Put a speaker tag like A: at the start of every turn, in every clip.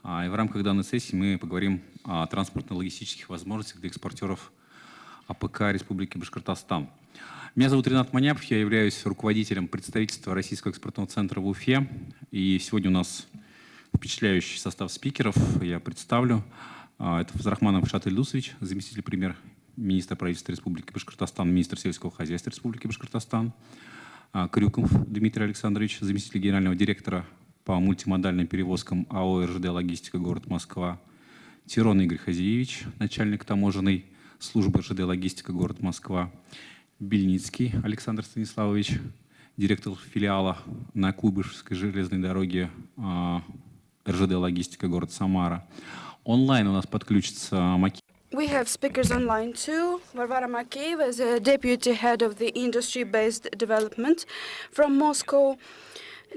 A: И в рамках данной сессии мы поговорим о транспортно-логистических возможностях для экспортеров АПК Республики Башкортостан. Меня зовут Ринат Маняпов, я являюсь руководителем представительства Российского экспортного центра в Уфе. И сегодня у нас впечатляющий состав спикеров. Я представлю. Это Фазрахманов Шат Ильдусович, заместитель премьер-министра правительства Республики Башкортостан, министр сельского хозяйства Республики Башкортостан. Крюков Дмитрий Александрович, заместитель генерального директора по мультимодальным перевозкам АО РЖД «Логистика. Город Москва». Тирон Игорь Хазиевич, начальник таможенной службы РЖД «Логистика. Город Москва». Бельницкий Александр Станиславович, директор филиала на Куйбышевской железной дороге РЖД «Логистика. Город Самара». Онлайн у нас подключится Макеев.
B: We have speakers online too. Varvara Makeeva is a deputy head of the industry-based development from Moscow.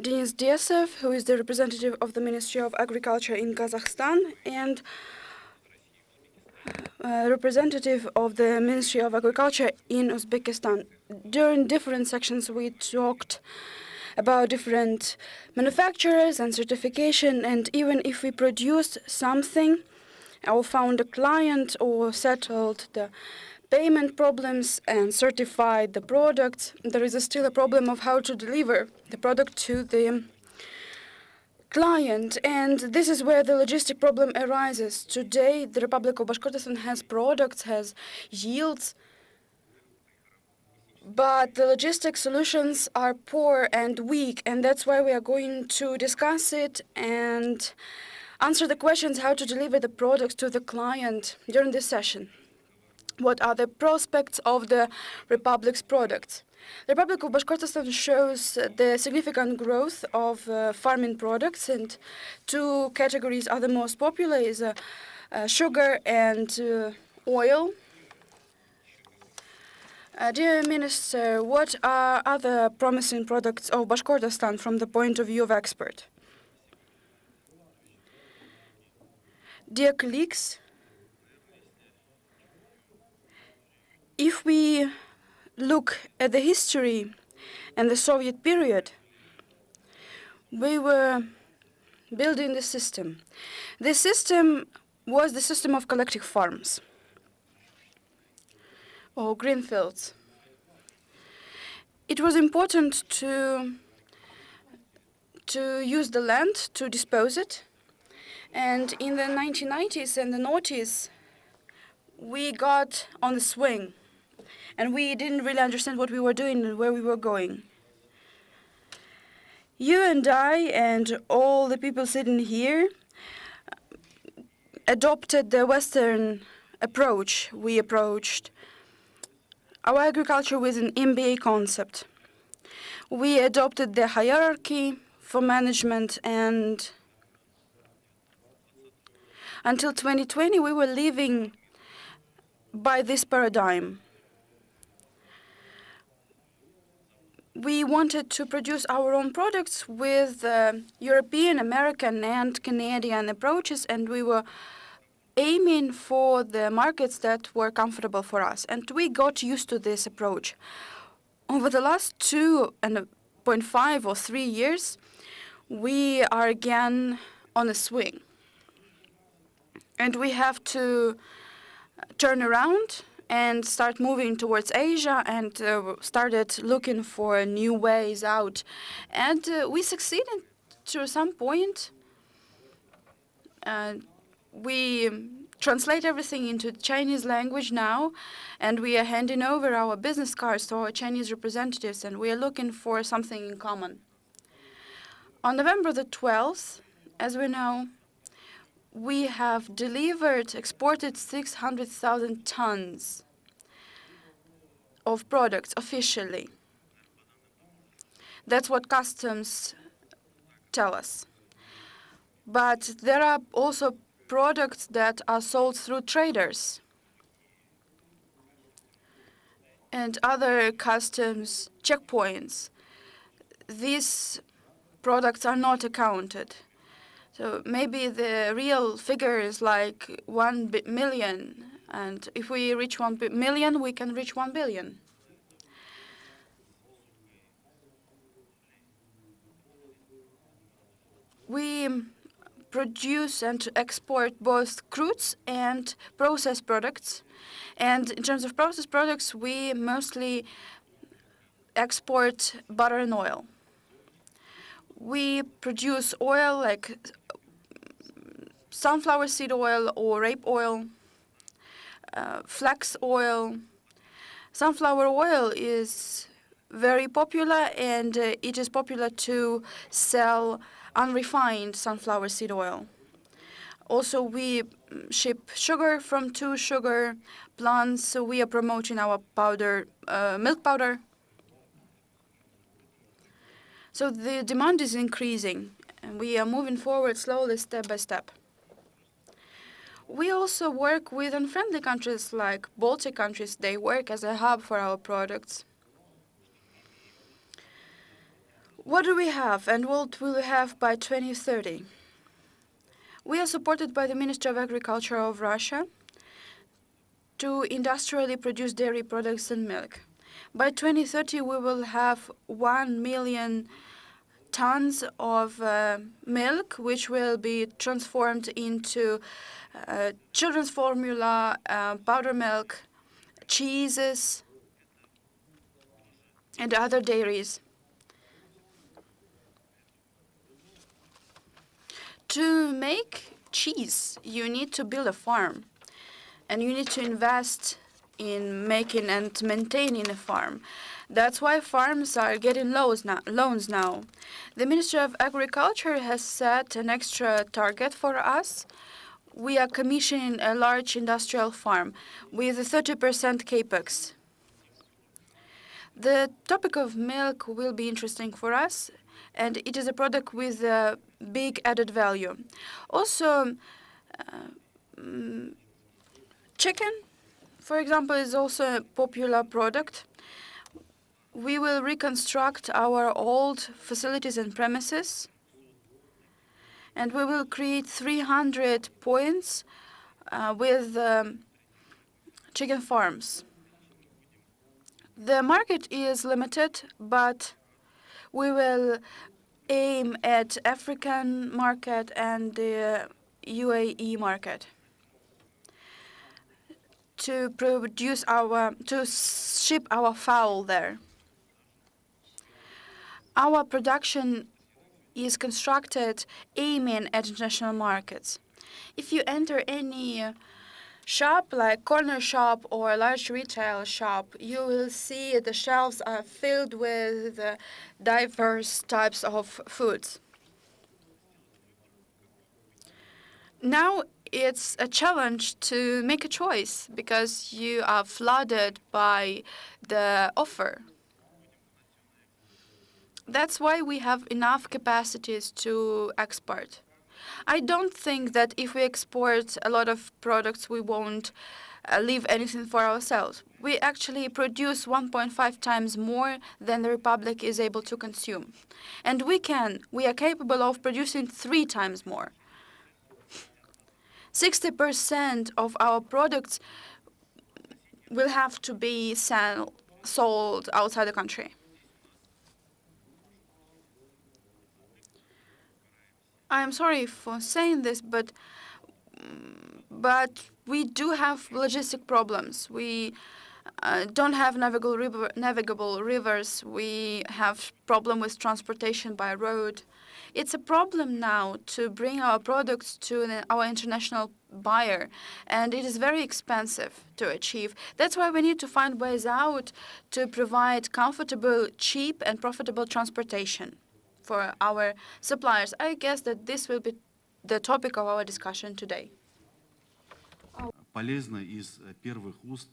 B: Denis Desev, who is the representative of the Ministry of Agriculture in Kazakhstan, and representative of the Ministry of Agriculture in Uzbekistan. During different sections, we talked about different manufacturers and certification, and even if we produced something or found a client or settled the payment problems and certified the products, there is still a problem of how to deliver the product to the client, and this is where the logistic problem arises. Today, the Republic of Bashkortostan has products, has yields, but the logistic solutions are poor and weak, and that's why we are going to discuss it and answer the questions how to deliver the products to the client during this session. What are the prospects of the Republic's products? The Republic of Bashkortostan shows the significant growth of farming products, and two categories are the most popular, is sugar and oil. Dear Minister, what are other promising products of Bashkortostan from the point of view of export? Dear colleagues, if we look at the history and the Soviet period, we were building the system. The system was the system of collective farms or greenfields. It was important to use the land, to dispose it. And in the 1990s and the noughties, we got on the swing. And we didn't really understand what we were doing and where we were going. You and I and all the people sitting here adopted the Western approach. We approached our agriculture with an MBA concept. We adopted the hierarchy for management, and until 2020 we were living by this paradigm. We wanted to produce our own products with European, American, and Canadian approaches, and we were aiming for the markets that were comfortable for us. And we got used to this approach. Over the last 2.5 or 3 years, we are again on a swing. And we have to turn around and start moving towards Asia, and started looking for new ways out. And we succeeded to some point. We translate everything into Chinese language now, and we are handing over our business cards to our Chinese representatives, and we are looking for something in common. On November the 12th, as we know, we have exported 600,000 tons of products officially. That's what customs tell us. But there are also products that are sold through traders and other customs checkpoints. These products are not accounted. So maybe the real figure is like 1 million, and if we reach 1 million, we can reach 1 billion. We produce and to export both crudes and processed products. And in terms of processed products, we mostly export butter and oil. We produce oil like sunflower seed oil or rape oil, flax oil. Sunflower oil is very popular, and it is popular to sell unrefined sunflower seed oil. Also, we ship sugar from 2 sugar plants, so we are promoting our powder, milk powder. So the demand is increasing, and we are moving forward slowly, step by step. We also work with unfriendly countries like Baltic countries. They work as a hub for our products. What do we have, and what will we have by 2030? We are supported by the Ministry of Agriculture of Russia to industrially produce dairy products and milk. By 2030, we will have 1 million tons of milk, which will be transformed into children's formula, powder milk, cheeses, and other dairies. To make cheese, you need to build a farm, and you need to invest in making and maintaining a farm. That's why farms are getting loans now. The Ministry of Agriculture has set an extra target for us. We are commissioning a large industrial farm with a 30% capex. The topic of milk will be interesting for us, and it is a product with a big added value. Also, chicken, for example, is also a popular product. We will reconstruct our old facilities and premises, and we will create 300 points with chicken farms. The market is limited, but we will aim at African market and the UAE market to ship our fowl there. Our production is constructed aiming at international markets. If you enter any shop, like corner shop or a large retail shop, you will see the shelves are filled with diverse types of foods. Now it's a challenge to make a choice because you are flooded by the offer. That's why we have enough capacities to export. I don't think that if we export a lot of products, we won't leave anything for ourselves. We actually produce 1.5 times more than the Republic is able to consume. And we are capable of producing 3 times more. 60% of our products will have to be sold outside the country. I'm sorry for saying this, but we do have logistic problems. We don't have navigable rivers. We have problem with transportation by road. It's a problem now to bring our products to our international buyer, and it is very expensive to achieve. That's why we need to find ways out to provide comfortable, cheap, and profitable transportation for our suppliers. I guess that this will be the topic of our discussion today.
C: Полезно из первых уст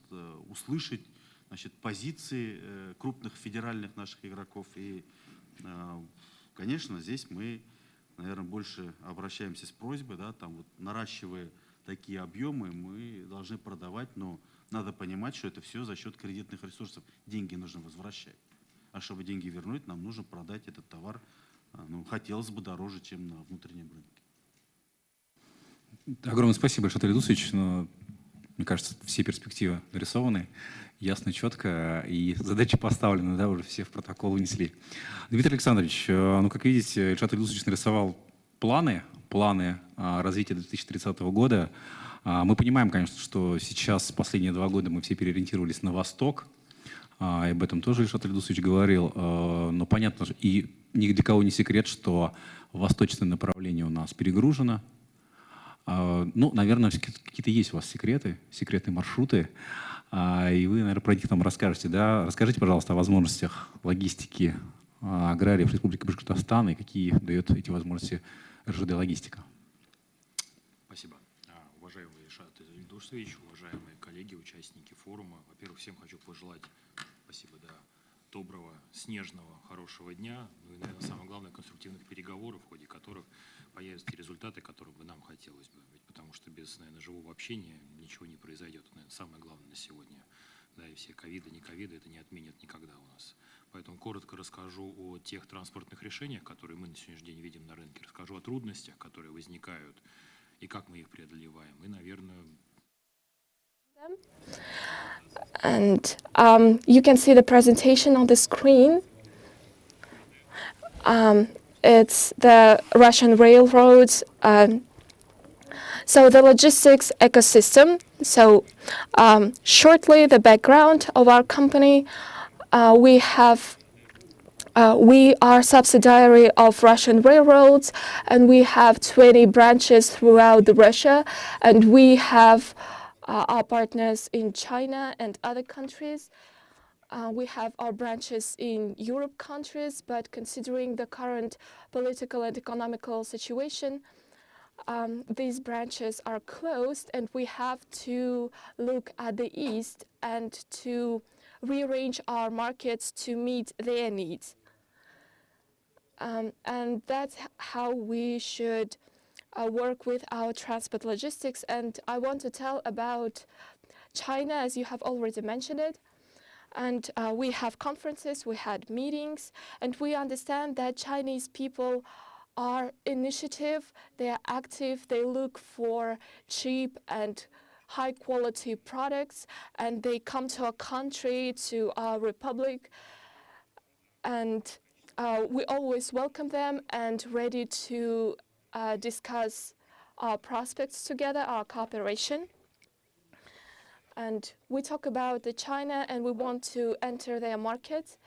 C: услышать, значит, позиции крупных федеральных наших игроков. И, конечно, здесь мы, наверное, больше обращаемся с просьбой, да, там вот, наращивая такие объемы, мы должны продавать, но надо понимать, что это все за счет кредитных ресурсов. Деньги нужно возвращать. А чтобы деньги вернуть, нам нужно продать этот товар, ну, хотелось бы дороже, чем на внутреннем рынке.
A: Огромное спасибо, Башкортостан Илдусович. Но, мне кажется, все перспективы нарисованы, ясно, четко, и задачи поставлены, да, уже все в протокол внесли. Дмитрий Александрович, ну, как видите, Ильшат Илдусович нарисовал планы планы развития до 2030 года. Мы понимаем, конечно, что сейчас, последние 2 года, мы все переориентировались на Восток, и об этом тоже Ильшат Ильдусович говорил, но понятно, и ни для кого не секрет, что восточное направление у нас перегружено. Ну, наверное, какие-то есть у вас секреты, секретные маршруты, и вы, наверное, про них нам расскажете, да? Расскажите, пожалуйста, о возможностях логистики аграриев Республики Башкортостан и какие дает эти возможности РЖД-логистика.
D: Спасибо. Уважаемый Ильшат Ильдусович, уважаемые коллеги, участники форума, во-первых, всем хочу пожелать, спасибо, да, доброго, снежного, хорошего дня, ну и, наверное, самое главное, конструктивных переговоров, в ходе которых появятся те результаты, которые бы нам хотелось бы. Ведь потому что без, наверное, живого общения ничего не произойдет. Это, наверное, самое главное на сегодня. Да, и все ковиды, не ковиды, это не отменят никогда у нас. Поэтому коротко расскажу о тех транспортных решениях, которые мы на сегодняшний день видим на рынке. Расскажу о трудностях, которые возникают, и как мы их преодолеваем. И, наверное...
E: And you can see the presentation on the screen. It's the Russian railroads. So the logistics ecosystem. So shortly, the background of our company. We are subsidiary of Russian railroads, and we have 20 branches throughout Russia, and we have our partners in China and other countries. We have our branches in Europe countries, but considering the current political and economical situation, these branches are closed, and we have to look at the East and to rearrange our markets to meet their needs. And that's how we should work with our transport logistics. And I want to tell about China, as you have already mentioned it. And we have conferences, we had meetings, and we understand that Chinese people are initiative, they are active, they look for cheap and high quality products, and they come to our country, to our republic, and we always welcome them and ready to discuss our prospects together, our cooperation. And we talk about China, and we want to enter their market.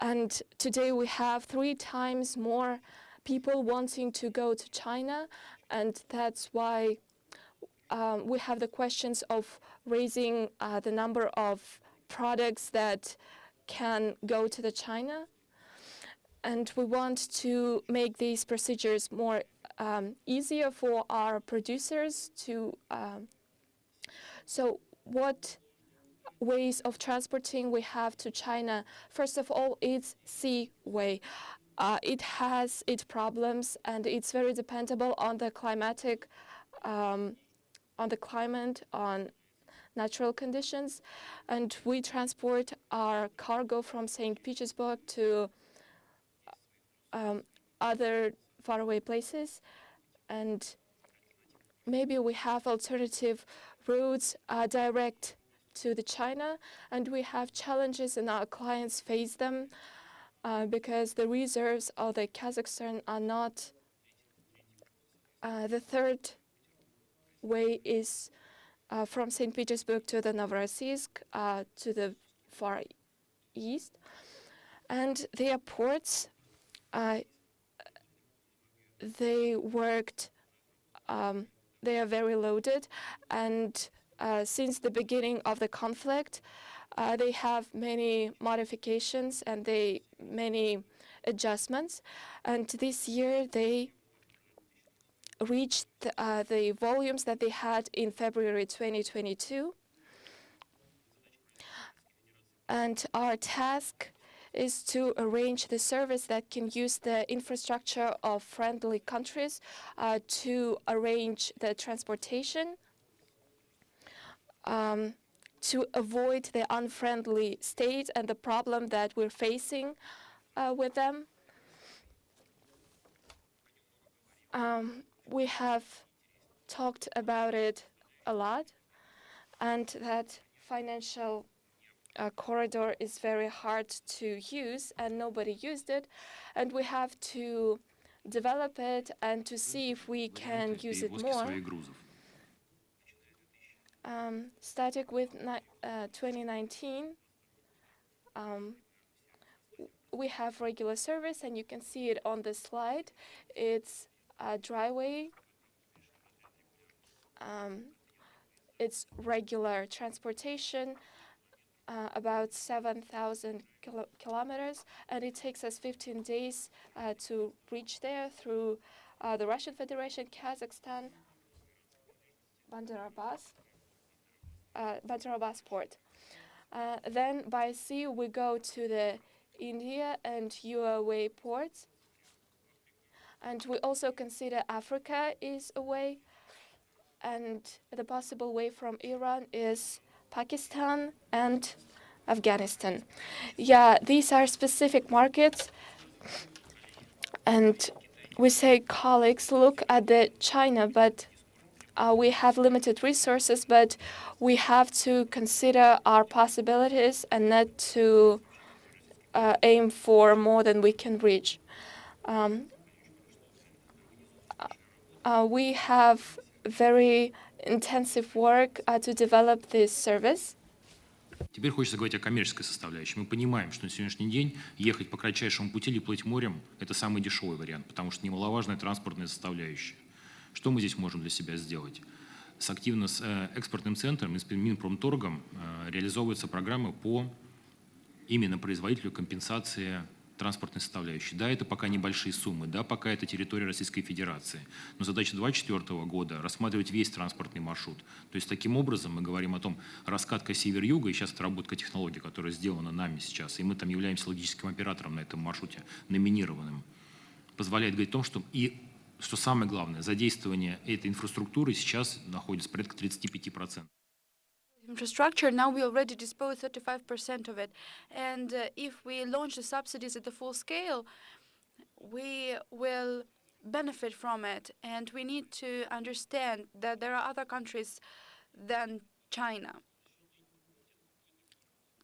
E: And today we have 3 times more people wanting to go to China, and that's why we have the questions of raising the number of products that can go to the China. And we want to make these procedures more easier for our producers to. So what ways of transporting we have to China? First of all, it's sea way. It has its problems, and it's very dependable on the climatic, on the climate, on natural conditions. And we transport our cargo from St. Petersburg to other faraway places, and maybe we have alternative routes direct to the China, and we have challenges, and our clients face them because the reserves of the Kazakhstan are not. The third way is from St. Petersburg to the Novorossiysk, to the Far East, and their ports. They worked. They are very loaded, and since the beginning of the conflict, they have many modifications and many adjustments. And this year they reached the volumes that they had in February 2022. And our task is to arrange the service that can use the infrastructure of friendly countries to arrange the transportation, to avoid the unfriendly state and the problem that we're facing with them. We have talked about it a lot, and that financial corridor is very hard to use, and nobody used it, and we have to develop it and to see if we can use it
D: перевозки
E: more.
D: своих грузов.
E: Starting with 2019, we have regular service, and you can see it on the slide. It's a driveway. It's regular transportation, about 7,000 kilometers, and it takes us 15 days to reach there through the Russian Federation, Kazakhstan, Bandar-Abbas port. Then by sea, we go to the India and UAE ports. And we also consider Africa is a way. And the possible way from Iran is Pakistan and Afghanistan. Yeah, these are specific markets. And we say, colleagues, look at the China, but we have limited resources, but we have to consider our possibilities and not to aim for more than we can reach. We have very intensive work to develop this service.
D: Теперь хочется говорить о коммерческой составляющей. Мы понимаем, что на сегодняшний день ехать по кратчайшему пути или плыть морем – это самый дешевый вариант, потому что немаловажная транспортная составляющая. Что мы здесь можем для себя сделать? С экспортным центром и с Минпромторгом реализовывается программа по именно производителю компенсации транспортной составляющей. Да, это пока небольшие суммы, да, пока это территория Российской Федерации. Но задача 2024 года – рассматривать весь транспортный маршрут. То есть таким образом мы говорим о том, раскатка север-юга, и сейчас отработка технологий, которая сделана нами сейчас, и мы там являемся логистическим оператором на этом маршруте, номинированным, позволяет говорить о том, что и, что самое главное, задействование этой инфраструктуры сейчас находится порядка 35%.
B: Infrastructure, now we already dispose 35% of it. And if we launch the subsidies at the full scale, we will benefit from it. And we need to understand that there are other countries than China.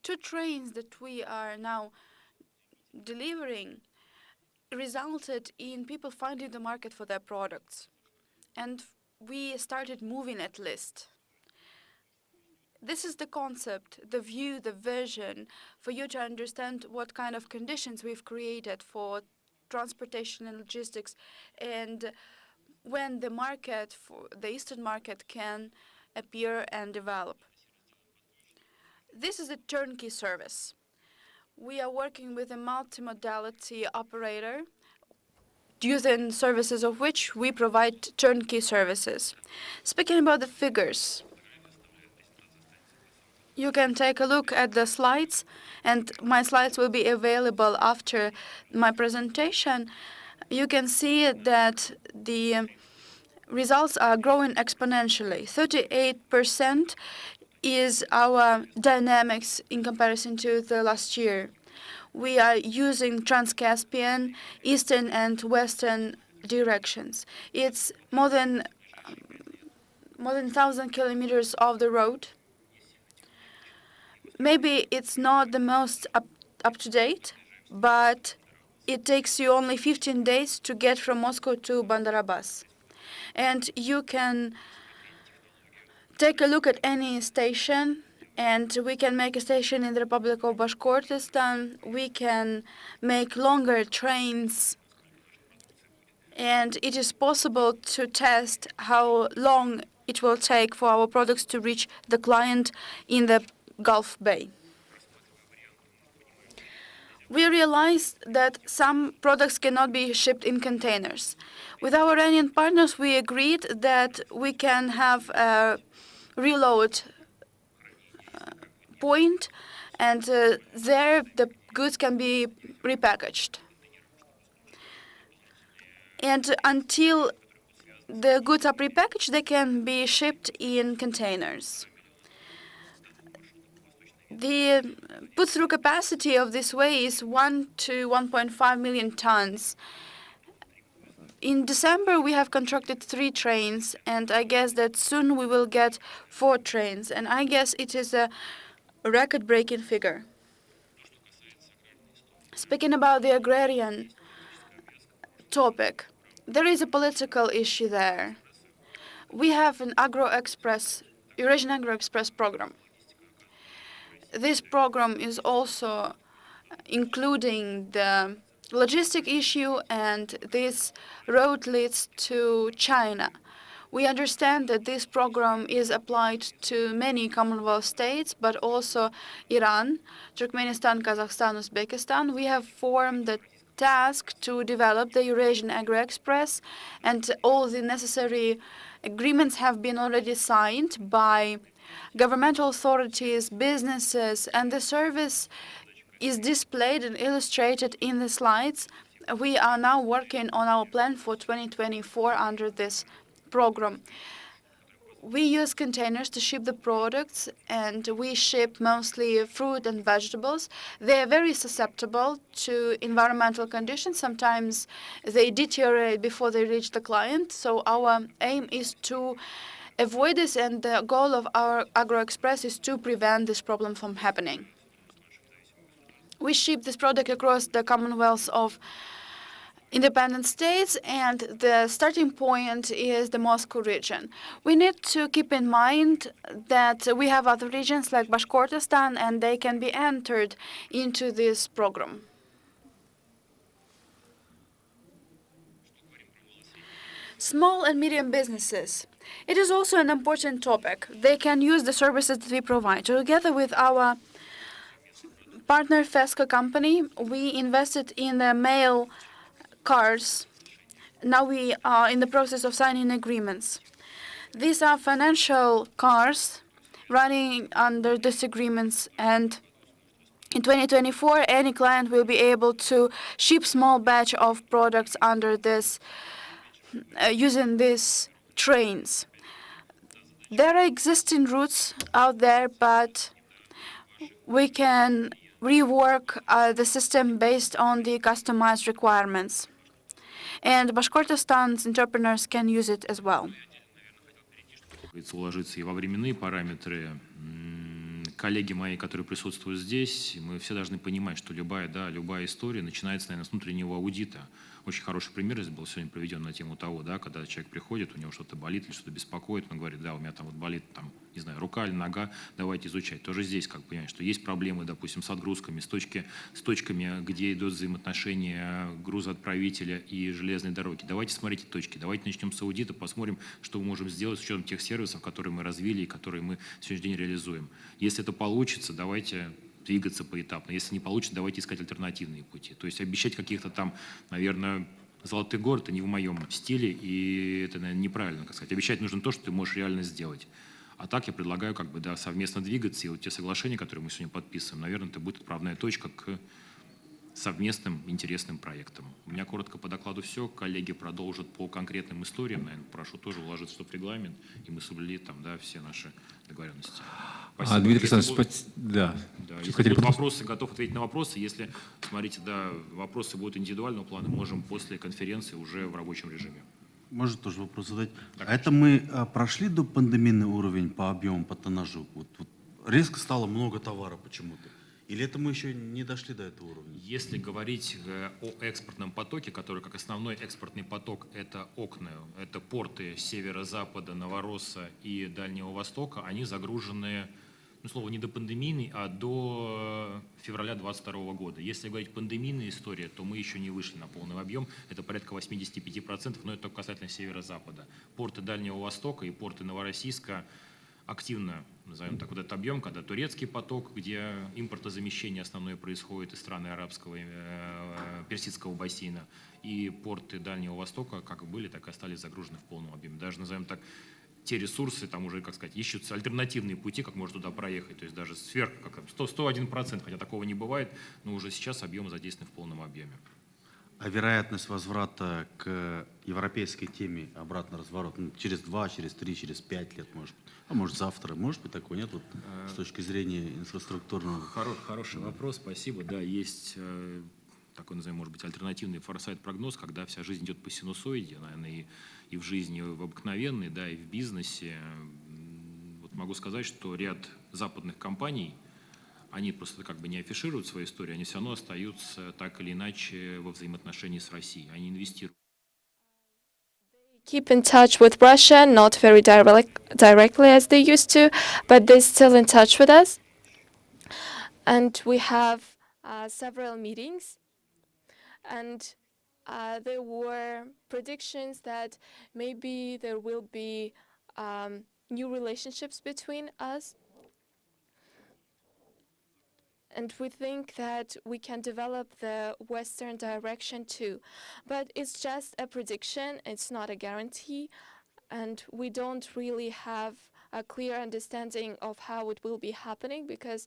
B: 2 trains that we are now delivering resulted in people finding the market for their products. And we started moving at least. This is the concept, the view, the vision, for you to understand what kind of conditions we've created for transportation and logistics, and when the market, for the Eastern market, can appear and develop. This is a turnkey service. We are working with a multimodality operator, using services of which we provide turnkey services. Speaking about the figures, you can take a look at the slides, and my slides will be available after my presentation. You can see that the results are growing exponentially. 38% is our dynamics in comparison to the last year. We are using Trans-Caspian, Eastern and Western directions. It's more than 1,000 kilometers of the road. Maybe it's not the most up-to-date, but it takes you only 15 days to get from Moscow to Bandar-Abbas. And you can take a look at any station, and we can make a station in the Republic of Bashkortostan. We can make longer trains, and it is possible to test how long it will take for our products to reach the client in the Gulf Bay. We realized that some products cannot be shipped in containers. With our Iranian partners, we agreed that we can have a reload point, and there the goods can be repackaged. And until the goods are prepackaged, they can be shipped in containers. The put-through capacity of this way is 1 to 1.5 million tons. In December, we have contracted 3 trains, and I guess that soon we will get 4 trains, and I guess it is a record-breaking figure. Speaking about the agrarian topic. There is a political issue there. We have an Eurasian Agro Express program. This program is also including the logistic issue, and this road leads to China. We understand that this program is applied to many Commonwealth states, but also Iran, Turkmenistan, Kazakhstan, Uzbekistan. We have formed a task to develop the Eurasian Agro Express, and all the necessary agreements have been already signed by governmental authorities, businesses, and the service is displayed and illustrated in the slides. We are now working on our plan for 2024 under this program. We use containers to ship the products, and we ship mostly fruit and vegetables. They are very susceptible to environmental conditions. Sometimes they deteriorate before they reach the client. So our aim is to avoid this, and the goal of our Agro Express is to prevent this problem from happening. We ship this product across the Commonwealth of independent states, and the starting point is the Moscow region. We need to keep in mind that we have other regions like Bashkortostan, and they can be entered into this program. Small and medium businesses. It is also an important topic. They can use the services that we provide. Together with our partner Fesco company, we invested in the mail cars. Now we are in the process of signing agreements. These are financial cars running under these agreements, and in 2024, any client will be able to ship small batch of products under this, using these trains. There are existing routes out there, but we can rework the system based on the customized requirements. And Bashkortostan's entrepreneurs can use it as well.
D: Уложиться и во временные параметры. Коллеги мои, которые присутствуют здесь, мы все должны понимать, что любая история начинается, наверное, с внутреннего аудита. Очень хороший пример здесь был сегодня приведен на тему того, когда человек приходит, у него что-то болит или что-то беспокоит, он говорит, у меня там вот болит, не знаю, рука или нога, давайте изучать. Тоже здесь, понимать, что есть проблемы, допустим, с отгрузками, с точками, где идут взаимоотношения грузоотправителя и железной дороги. Давайте смотреть эти точки, давайте начнем с аудита, посмотрим, что мы можем сделать с учетом тех сервисов, которые мы развили и которые мы в сегодняшний день реализуем. Если это получится, давайте двигаться поэтапно. Если не получится, давайте искать альтернативные пути. То есть обещать каких-то там, наверное, золотых гор — это не в моем стиле, и это, наверное, неправильно, сказать. Обещать нужно то, что ты можешь реально сделать. А так я предлагаю совместно двигаться, и вот те соглашения, которые мы сегодня подписываем, наверное, это будет отправная точка к совместным интересным проектам. У меня коротко по докладу все. Коллеги продолжат по конкретным историям. Наверное, прошу тоже уложиться в регламент, и мы соблюли все наши договоренности. Спасибо.
A: Дмитрий Александрович,
D: если будут вопросы, готов ответить на вопросы. Если, смотрите, вопросы будут индивидуального плана, можем после конференции уже в рабочем режиме.
C: Можно тоже вопрос задать? Так, это мы прошли до пандемийный уровень по объему, по тоннажу? Вот резко стало много товара почему-то. Или это мы еще не дошли до этого уровня?
D: Если говорить о экспортном потоке, который как основной экспортный поток — это окна, это порты северо-запада, Новоросса и Дальнего Востока, они загружены, не до пандемийной, а до февраля 2022 года. Если говорить пандемийная история, то мы еще не вышли на полный объем, это порядка 85%, но это только касательно северо-запада. Порты Дальнего Востока и порты Новороссийска активно, назовем так, этот объем, когда турецкий поток, где импортозамещение основное происходит из стран арабского, персидского бассейна, и порты Дальнего Востока как были, так и остались загружены в полном объеме. Даже, назовем так, те ресурсы, там уже, ищутся альтернативные пути, как можно туда проехать, то есть даже сверх, 101%, хотя такого не бывает, но уже сейчас объемы задействованы в полном объеме.
C: А вероятность возврата к европейской теме, обратно разворот, через 2, через 3, через 5 лет, может быть? А может завтра? Может быть такого нет с точки зрения инфраструктурного?
D: Хороший вопрос, спасибо. Да, есть такой, назовем, может быть, альтернативный форсайт-прогноз, когда вся жизнь идет по синусоиде, наверное, и в жизни в обыкновенной, и в бизнесе. Вот могу сказать, что ряд западных компаний, они просто как бы не афишируют свою историю, они все равно остаются так или иначе во взаимоотношении с Россией. Они инвестируют.
E: Keep in touch with Russia, not very directly as they used to, but they're still in touch with us. And we have several meetings, and there were predictions that maybe there will be new relationships between us. And we think that we can develop the Western direction too. But it's just a prediction, it's not a guarantee, and we don't really have a clear understanding of how it will be happening, because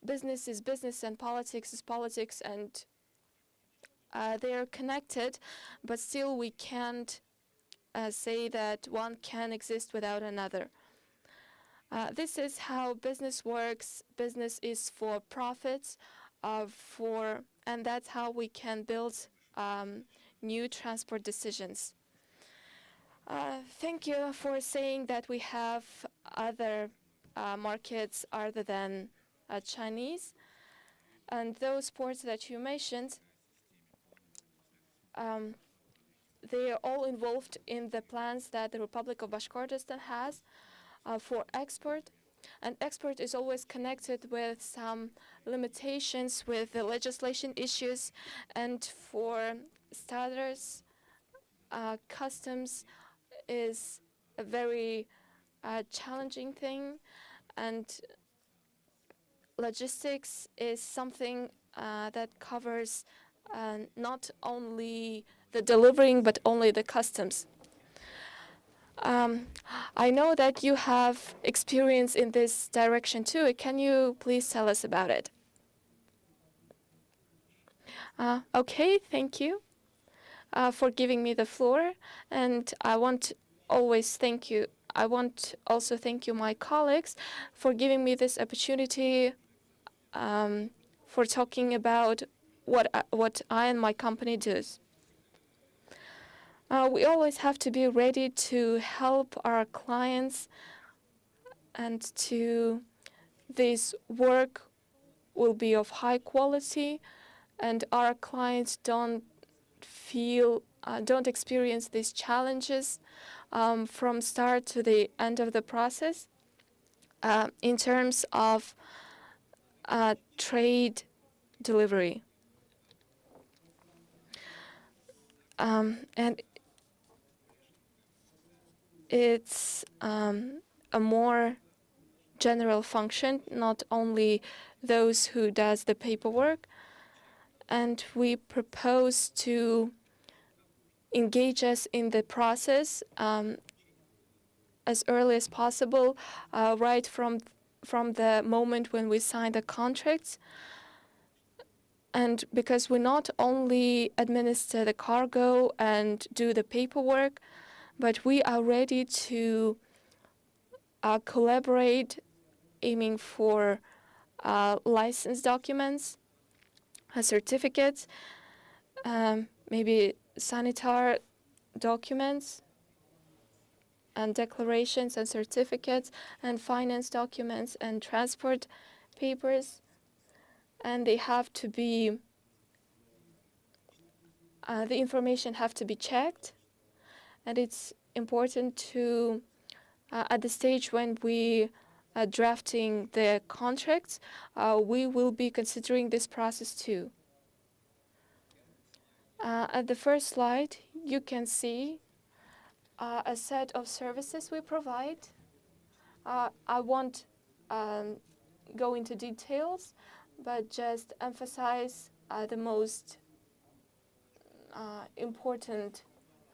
E: business is business and politics is politics, and they are connected, but still we can't say that one can exist without another. This is how business works. Business is for profits, and that's how we can build new transport decisions. Thank you for saying that we have other markets other than Chinese. And those ports that you mentioned, they are all involved in the plans that the Republic of Bashkortostan has for export. And export is always connected with some limitations with the legislation issues. And for starters, customs is a very challenging thing. And logistics is something that covers not only the delivering, but only the customs. I know that you have experience in this direction too. Can you please tell us about it? Okay, thank you for giving me the floor, and I want also thank you, my colleagues, for giving me this opportunity for talking about what I and my company does. We always have to be ready to help our clients, and this work will be of high quality, and our clients don't experience these challenges from start to the end of the process in terms of trade delivery. And it's a more general function, not only those who does the paperwork. And we propose to engage us in the process as early as possible, right from the moment when we sign the contracts. And because we not only administer the cargo and do the paperwork, but we are ready to collaborate, aiming for license documents, certificates, maybe sanitary documents, and declarations and certificates, and finance documents and transport papers. And they have to be, the information have to be checked. And it's important to, at the stage when we are drafting the contracts, we will be considering this process too. At the first slide, you can see a set of services we provide. I won't go into details, but just emphasize the most important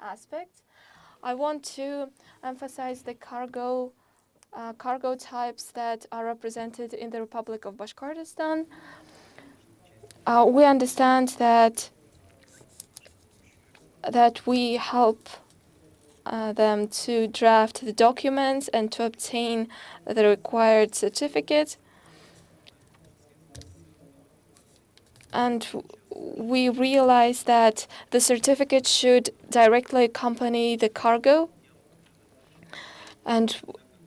E: aspects. I want to emphasize the cargo types that are represented in the Republic of Bashkortostan. We understand that we help them to draft the documents and to obtain the required certificate. And we realize that the certificate should directly accompany the cargo. And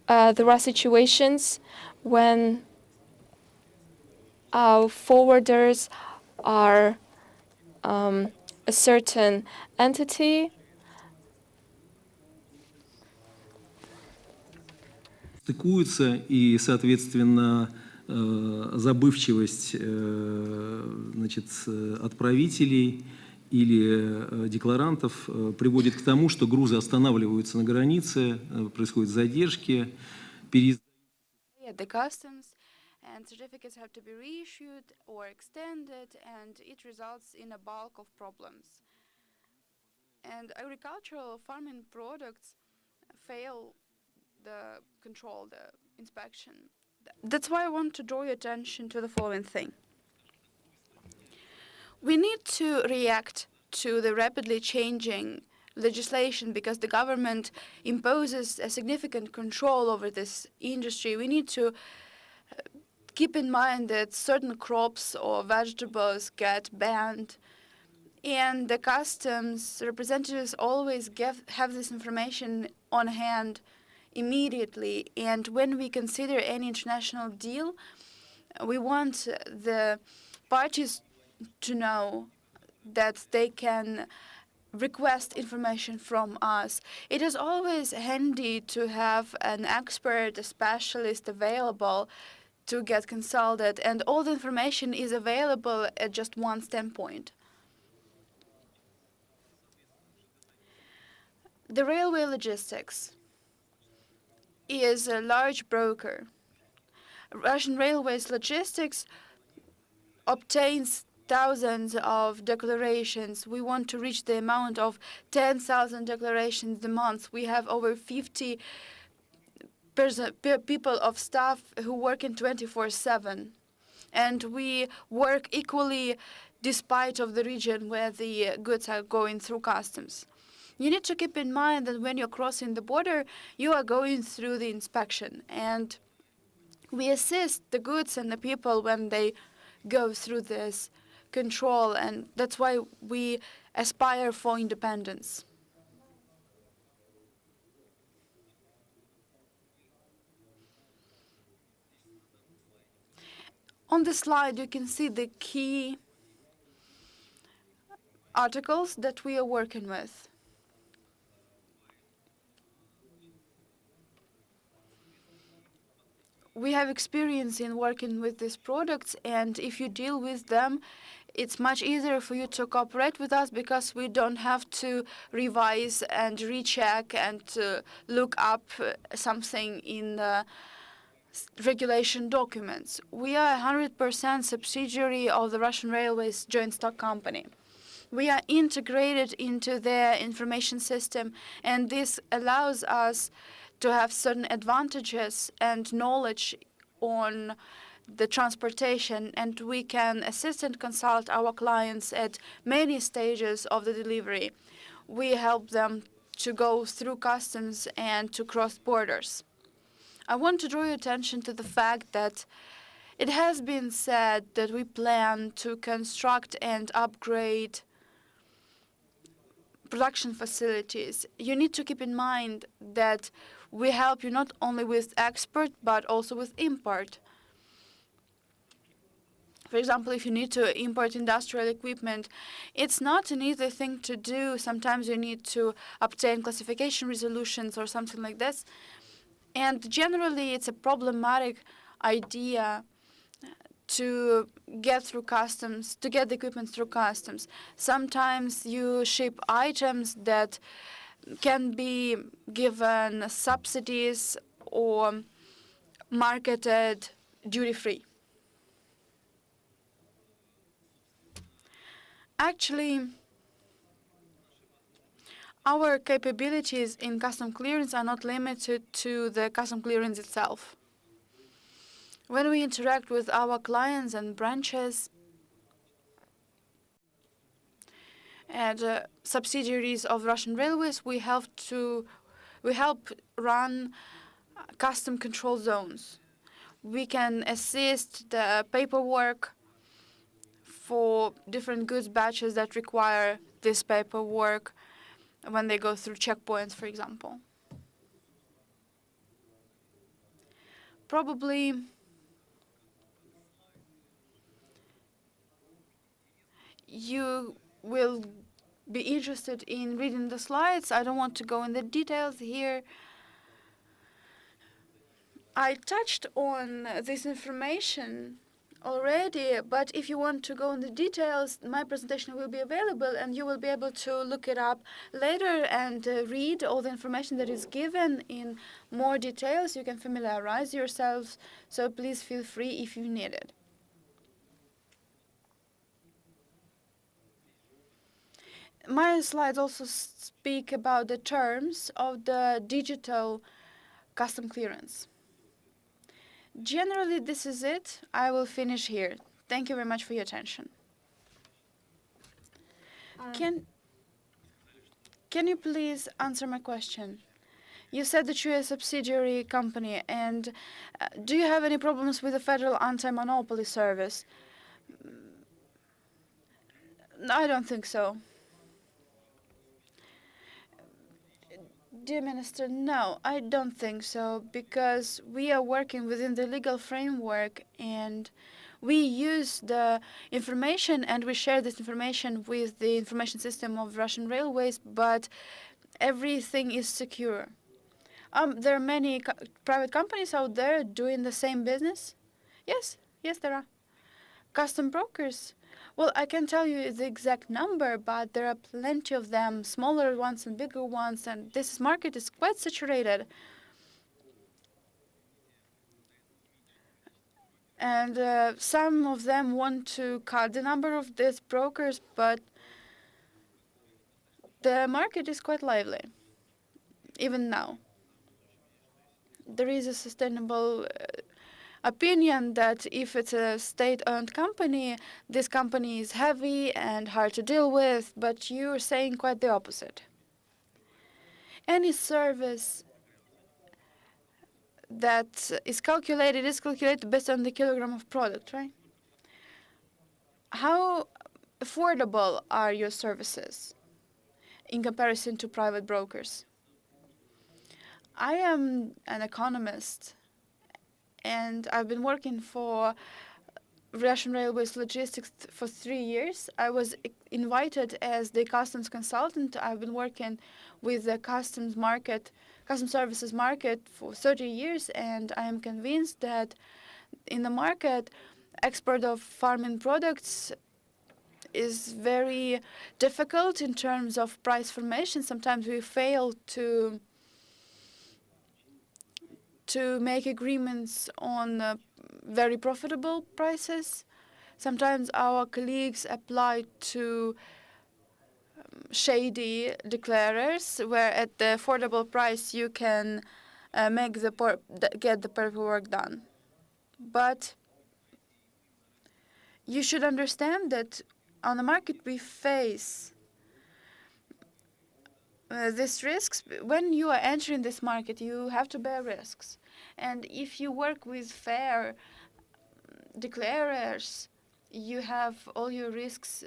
E: there are situations when Our forwarders are a certain entity.
F: Стыкуются, и, соответственно, забывчивость значит, отправителей или декларантов приводит к тому, что грузы останавливаются на границе, происходят задержки,
B: At the customs, and certificates have to be reissued or extended, and it results in a bulk of problems. And agricultural farming products fail the control, the inspection. That's why I want to draw your attention to the following thing. We need to react to the rapidly changing legislation because the government imposes a significant control over this industry. We need to keep in mind that certain crops or vegetables get banned, and the customs representatives always have this information on hand immediately. And when we consider any international deal, we want the parties to know that they can request information from us. It is always handy to have an expert, a specialist available to get consulted, and all the information is available at just one standpoint. The railway logistics is a large broker. Russian Railways Logistics obtains thousands of declarations. We want to reach the amount of 10,000 declarations a month. We have over 50 people of staff who work in 24/7. And we work equally despite of the region where the goods are going through customs. You need to keep in mind that when you're crossing the border, you are going through the inspection. And we assist the goods and the people when they go through this control, and that's why we aspire for independence. On the slide, you can see the key articles that we are working with. We have experience in working with these products, and if you deal with them, it's much easier for you to cooperate with us because we don't have to revise and recheck and look up something in the regulation documents. We are 100% subsidiary of the Russian Railways joint stock company. We are integrated into their information system, and this allows us to have certain advantages and knowledge on the transportation, and we can assist and consult our clients at many stages of the delivery. We help them to go through customs and to cross borders. I want to draw your attention to the fact that it has been said that we plan to construct and upgrade production facilities. You need to keep in mind that we help you not only with export, but also with import. For example, if you need to import industrial equipment, it's not an easy thing to do. Sometimes you need to obtain classification resolutions or something like this. And generally, it's a problematic idea to get through customs, to get the equipment through customs. Sometimes you ship items that can be given subsidies or marketed duty-free. Actually, our capabilities in custom clearance are not limited to the custom clearance itself. When we interact with our clients and branches and subsidiaries of Russian Railways, we help run custom control zones. We can assist the paperwork for different goods batches that require this paperwork when they go through checkpoints, for example. Probably you will be interested in reading the slides. I don't want to go in the details here. I touched on this information already, but if you want to go in the details, my presentation will be available and you will be able to look it up later and read all the information that is given in more details. You can familiarize yourselves, so please feel free if you need it. My slides also speak about the terms of the digital custom clearance. Generally, this is it. I will finish here. Thank you very much for your attention. Can you please answer my question? You said that you're a subsidiary company, and do you have any problems with the Federal Anti-Monopoly Service? I don't think so. Dear Minister, no, I don't think so, because we are working within the legal framework and we use the information and we share this information with the information system of Russian railways, but everything is secure. There are many private companies out there doing the same business. Yes, there are. Custom brokers. Well, I can tell you the exact number, but there are plenty of them, smaller ones and bigger ones, and this market is quite saturated. And some of them want to cut the number of these brokers, but the market is quite lively, even now. There is a sustainable opinion that if it's a state-owned company, this company is heavy and hard to deal with, but you're saying quite the opposite. Any service that is calculated based on the kilogram of product, right? How affordable are your services in comparison to private brokers? I am an economist, and I've been working for Russian Railways Logistics for 3 years. I was invited as the customs consultant. I've been working with the customs services market for 30 years, and I am convinced that in the market, export of farming products is very difficult in terms of price formation. Sometimes we fail to make agreements on very profitable prices. Sometimes our colleagues apply to shady declarers, where at the affordable price you can get the paperwork done. But you should understand that on the market we face these risks. When you are entering this market, you have to bear risks. And if you work with fair declarers, you have all your risks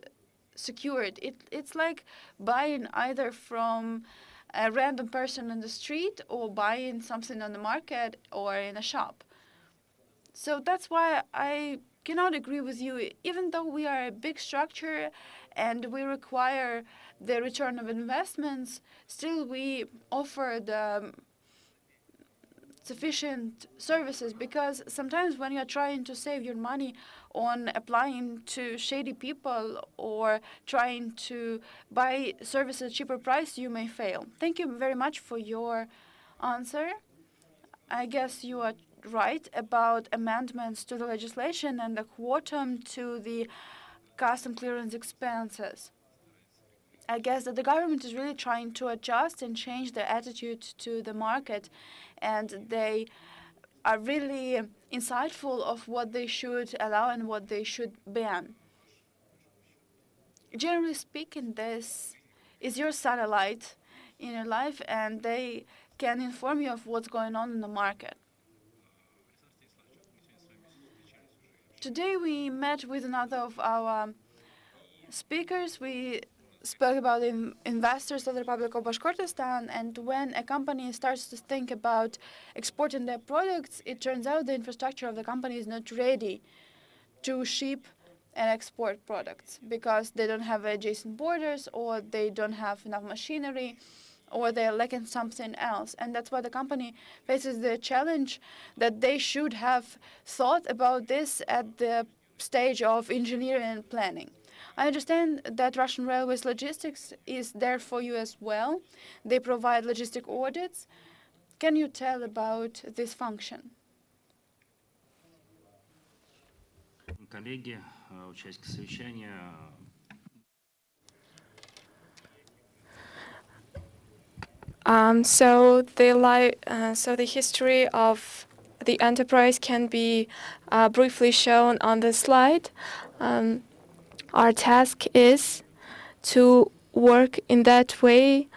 B: secured. It's like buying either from a random person on the street or buying something on the market or in a shop. So that's why I cannot agree with you. Even though we are a big structure and we require the return of investments, still we offer the sufficient services, because sometimes when you're trying to save your money on applying to shady people or trying to buy services at a cheaper price, you may fail. Thank you very much for your answer. I guess you are right about amendments to the legislation and the quantum to the custom clearance expenses. I guess that the government is really trying to adjust and change their attitude to the market, and they are really insightful of what they should allow and what they should ban. Generally speaking, this is your satellite in your life, and they can inform you of what's going on in the market. Today we met with another of our speakers. We spoke about investors of the Republic of Bashkortostan, and when a company starts to think about exporting their products, it turns out the infrastructure of the company is not ready to ship and export products because they don't have adjacent borders, or they don't have enough machinery, or they're lacking something else. And that's why the company faces the challenge that they should have thought about this at the stage of engineering and planning. I understand that Russian Railways Logistics is there for you as well. They provide logistic audits. Can you tell about this function?
G: Коллеги, участники совещания.
E: So the history of the enterprise can be briefly shown on the slide. Our task is to work in that way,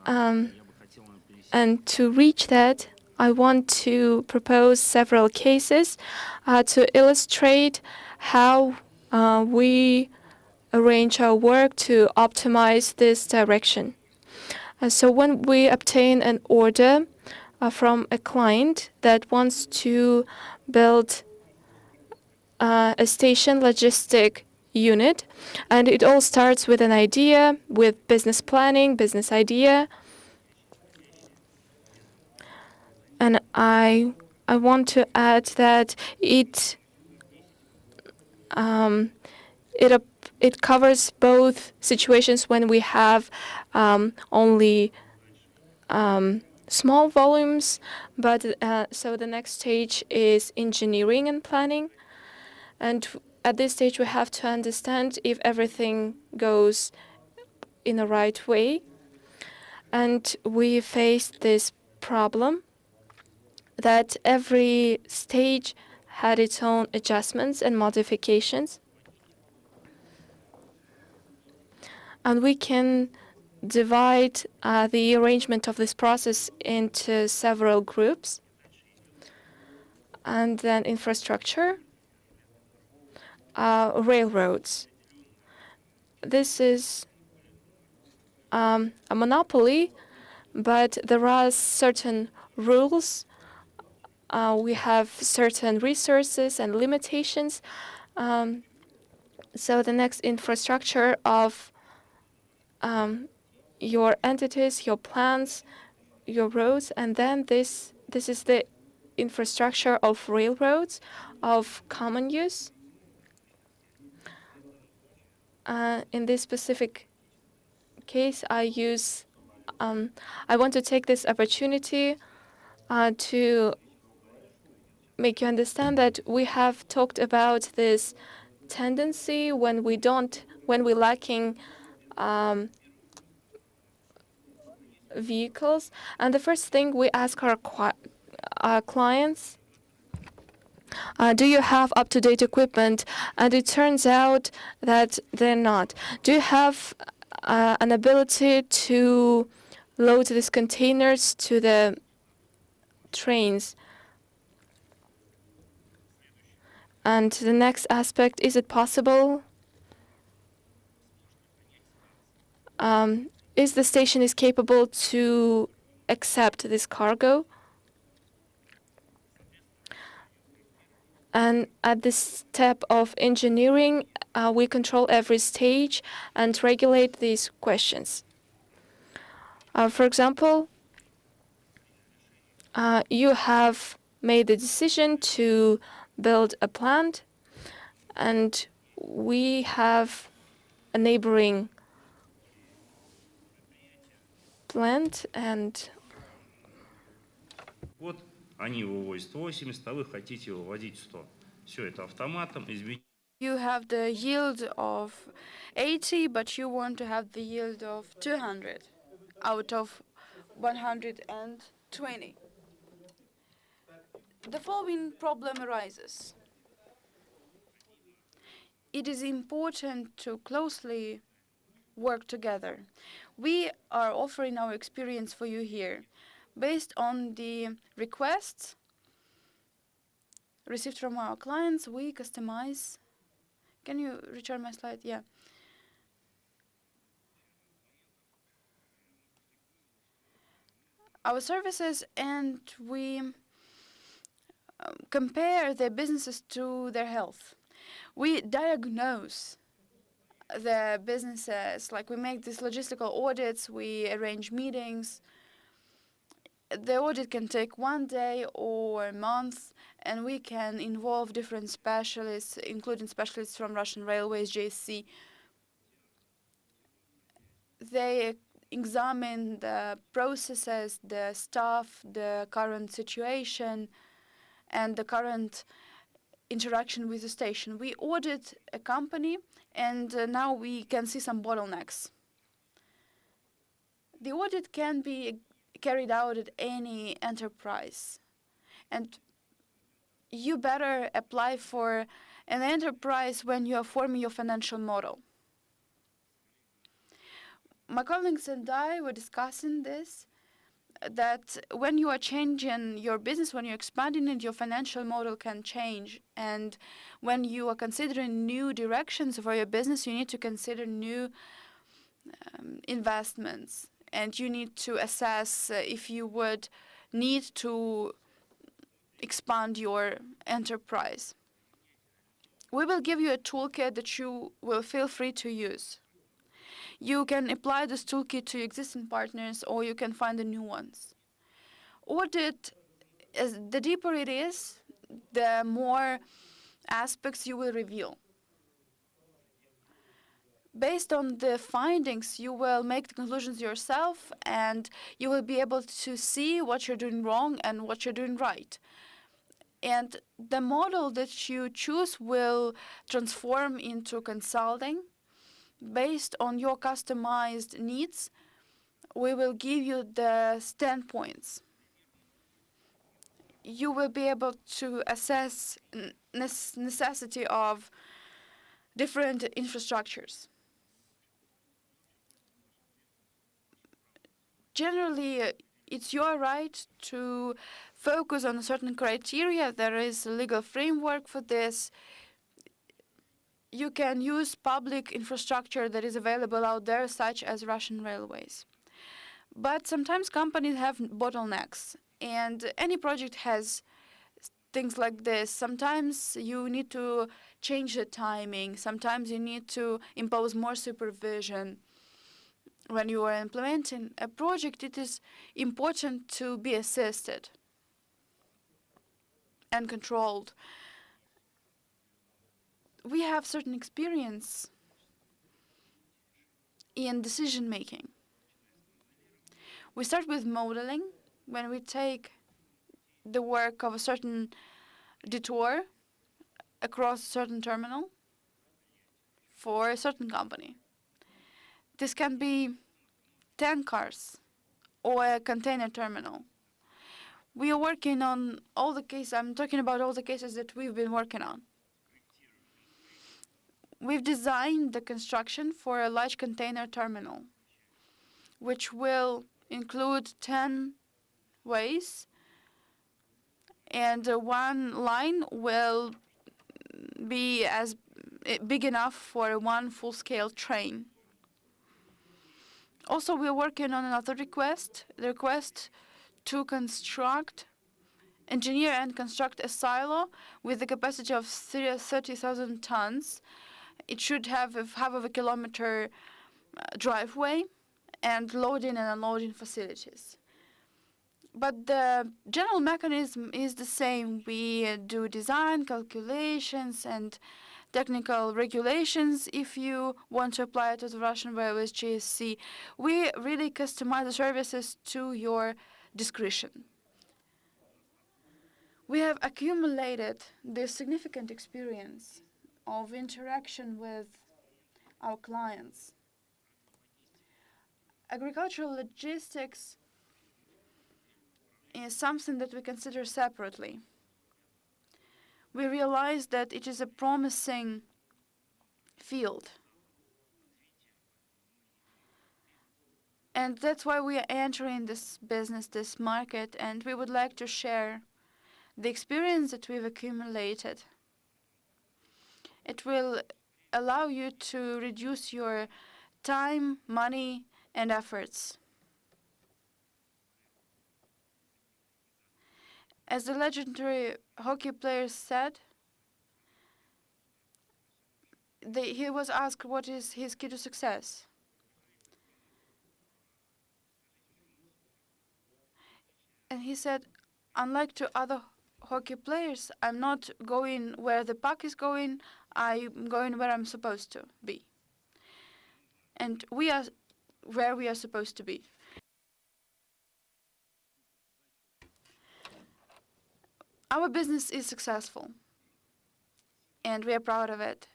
E: and to reach that, I want to propose several cases to illustrate how we arrange our work to optimize this direction. So when we obtain an order from a client that wants to build a station logistic unit, and it all starts with an idea, with business planning, business idea. And I want to add that it covers both situations when we have only small volumes, but so the next stage is engineering and planning. And at this stage, we have to understand if everything goes in the right way. And we faced this problem that every stage had its own adjustments and modifications. And we can divide the arrangement of this process into several groups. And then infrastructure, railroads. This is a monopoly, but there are certain rules. We have certain resources and limitations. So the next infrastructure of your entities, your plants, your roads, and then this is the infrastructure of railroads of common use. In this specific case, I want to take this opportunity to make you understand that we have talked about this tendency when we're lacking vehicles. And the first thing we ask our clients, do you have up-to-date equipment? And it turns out that they're not. Do you have an ability to load these containers to the trains? And the next aspect, is it possible? Is the station capable to accept this cargo? And at this step of engineering, we control every stage and regulate these questions. For example, you have made the decision to build a plant, and we have a neighboring plant, and
G: Вот они вывозят 80, а вы хотите выводить 100. Все это автоматом, извините.
B: You have the yield of 80, but you want to have the yield of 200 out of 120. The following problem arises. It is important to closely work together. We are offering our experience for you here. Based on the requests received from our clients, we customize. Can you return my slide? Yeah. Our services, and we compare their businesses to their health. We diagnose the businesses, like we make these logistical audits, we arrange meetings. The audit can take 1 day or a month, and we can involve different specialists, including specialists from Russian Railways, JSC. They examine the processes, the staff, the current situation, and the current interaction with the station. We audit a company, and now we can see some bottlenecks. The audit can be carried out at any enterprise, and you better apply for an enterprise when you are forming your financial model. My colleagues and I were discussing this, that when you are changing your business, when you're expanding it, your financial model can change. And when you are considering new directions for your business, you need to consider new investments. And you need to assess if you would need to expand your enterprise. We will give you a toolkit that you will feel free to use. You can apply this toolkit to existing partners, or you can find the new ones. Audit, the deeper it is, the more aspects you will reveal. Based on the findings, you will make the conclusions yourself, and you will be able to see what you're doing wrong and what you're doing right. And the model that you choose will transform into consulting. Based on your customized needs, we will give you the standpoints. You will be able to assess necessity of different infrastructures. Generally, it's your right to focus on a certain criteria. There is a legal framework for this. You can use public infrastructure that is available out there, such as Russian railways. But sometimes companies have bottlenecks, and any project has things like this. Sometimes you need to change the timing. Sometimes you need to impose more supervision. When you are implementing a project, it is important to be assisted and controlled. We have certain experience in decision making. We start with modeling when we take the work of a certain detour across a certain terminal for a certain company. This can be 10 cars or a container terminal. We are working on all the cases. I'm talking about all the cases that we've been working on. We've designed the construction for a large container terminal, which will include 10 ways, and one line will be as big enough for one full-scale train. Also, we're working on another request, the request to engineer and construct a silo with a capacity of 30,000 tons. It should have a half of a kilometer driveway and loading and unloading facilities. But the general mechanism is the same. We do design, calculations, and technical regulations. If you want to apply it to the Russian Railways GSC, we really customize the services to your discretion. We have accumulated this significant experience of interaction with our clients. Agricultural logistics is something that we consider separately. We realize that it is a promising field. And that's why we are entering this business, this market, and we would like to share the experience that we've accumulated. It will allow you to reduce your time, money, and efforts. As the legendary hockey player said, he was asked what is his key to success. And he said, unlike to other hockey players, I'm not going where the puck is going, I'm going where I'm supposed to be. And we are where we are supposed to be. Our business is successful, and we are proud of it.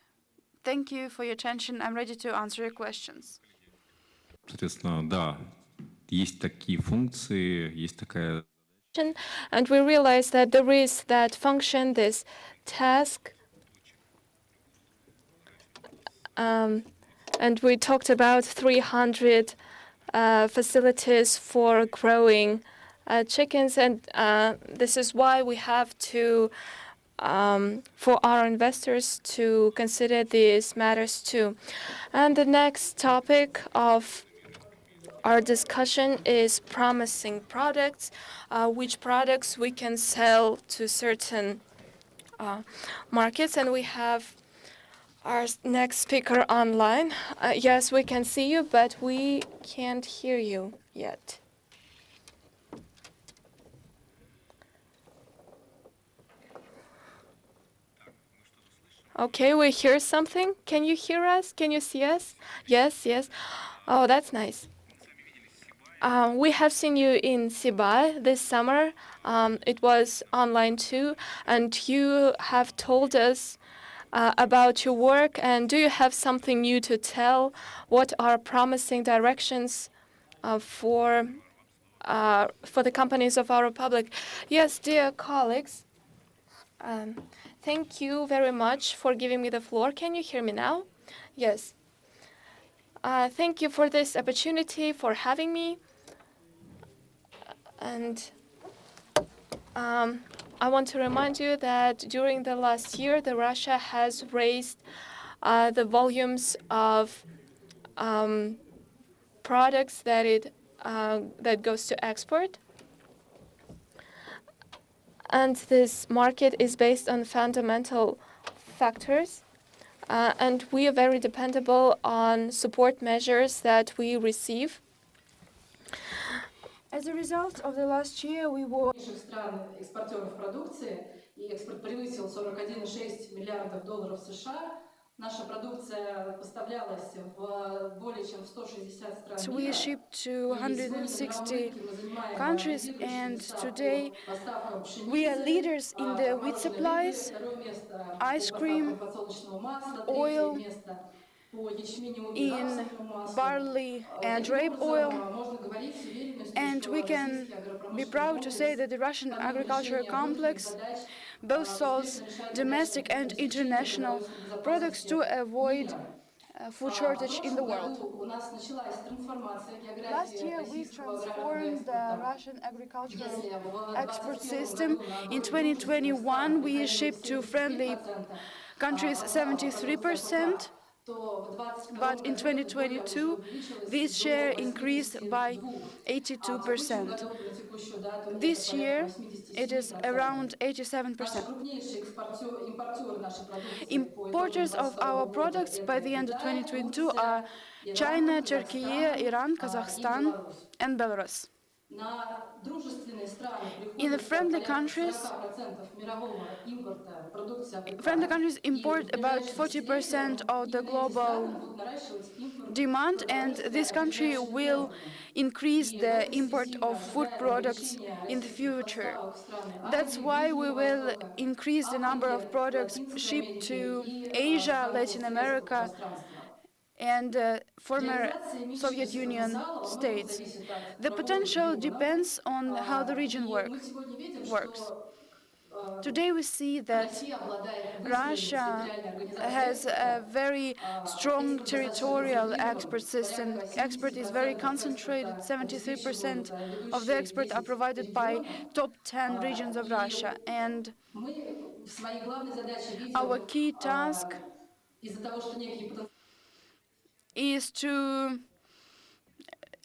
B: Thank you for your attention. I'm ready to answer your questions.
A: Соответственно, да, есть такие функции, есть такая...
E: And we realized that there is that function, this task. And we talked about 300 facilities for growing chickens. And this is why we have to, for our investors to consider these matters too. And the next topic of our discussion is promising products, which products we can sell to certain markets. And we have our next speaker online. Yes, we can see you, but we can't hear you yet. Okay, we hear something. Can you hear us? Can you see us? Yes, yes. Oh, that's nice. We have seen you in Sibay this summer. It was online too, and you have told us about your work. And do you have something new to tell? What are promising directions for the companies of our republic? Yes, dear colleagues, thank you very much for giving me the floor. Can you hear me now? Yes. Thank you for this opportunity, for having me. And I want to remind you that during the last year, Russia has raised the volumes of products that goes to export. And this market is based on fundamental factors. And we are very dependable on support measures that we receive.
B: As a result of the last year, we were
H: стран экспортеров продукции, и экспорт превысил 41,6 миллиардов долларов США. Наша продукция поставлялась в более чем 160 стран мира.
B: We shipped to 160 countries, and today we are leaders in the wheat supplies, ice cream, oil, in barley and rape oil, and we can be proud to say that the Russian agricultural complex both sells domestic and international products to avoid food shortage in the world. Last year, we transformed the Russian agricultural export system. In 2021, we shipped to friendly countries 73%. But in 2022, this share increased by 82%. This year, it is around 87%. Importers of our products by the end of 2022 are China, Turkey, Iran, Kazakhstan, and Belarus. In the friendly countries import about 40% of the global demand, and this country will increase the import of food products in the future. That's why we will increase the number of products shipped to Asia, Latin America, and former Soviet Union states. The potential depends on how the region works. Today we see that Russia has a very strong territorial export system. Export is very concentrated. 73% of the export are provided by top 10 regions of Russia. And our key task is to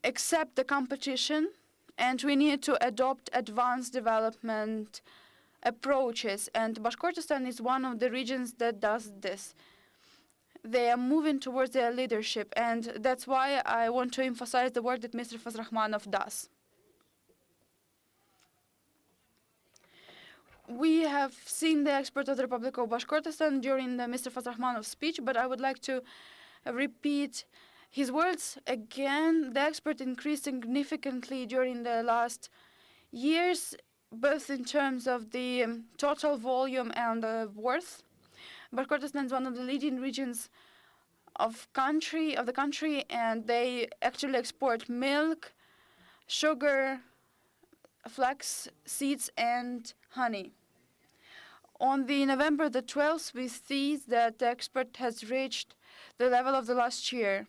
B: accept the competition, and we need to adopt advanced development approaches, and Bashkortostan is one of the regions that does this. they are moving towards their leadership, and that's why I want to emphasize the work that Mr. Fazrahmanov does. We have seen the export of the Republic of Bashkortostan during Mr. Fazrahmanov's speech, but I would like to repeat his words again. The export increased significantly during the last years, both in terms of the total volume and the worth. Bashkortostan is one of the leading regions of the country, and they actually export milk, sugar, flax seeds, and honey. On November the 12th, we see that the export has reached the level of the last year,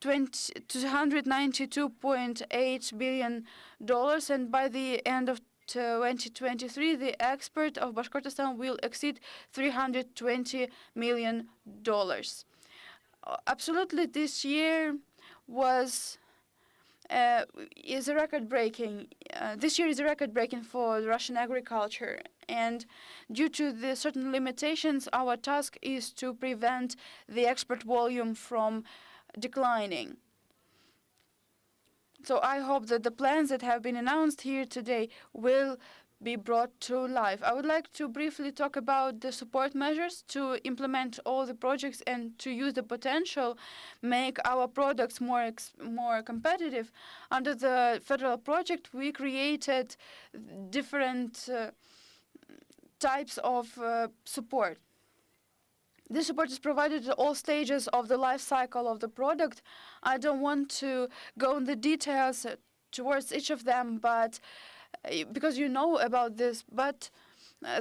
B: $292.8 billion, and by the end of 2023, the export of Bashkortostan will exceed $320 million. Absolutely, this year is a record-breaking. This year is a record-breaking for Russian agriculture, and due to the certain limitations, our task is to prevent the export volume from declining. So I hope that the plans that have been announced here today will be brought to life. I would like to briefly talk about the support measures to implement all the projects and to use the potential, make our products more competitive. Under the federal project, we created different types of support. This support is provided at all stages of the life cycle of the product. I don't want to go in the details towards each of them, but because you know about this, but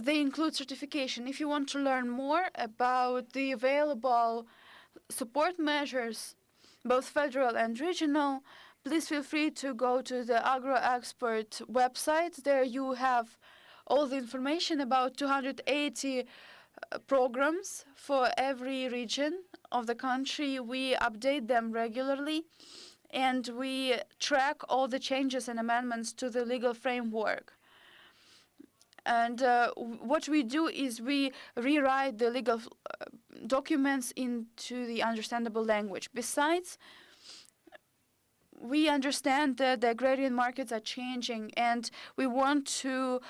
B: they include certification. If you want to learn more about the available support measures, both federal and regional, please feel free to go to the AgroExpert website. There you have all the information about 280 programs for every region of the country. We update them regularly, and we track all the changes and amendments to the legal framework. And what we do is we rewrite the legal documents into the understandable language. Besides, we understand that the agrarian markets are changing, and we want to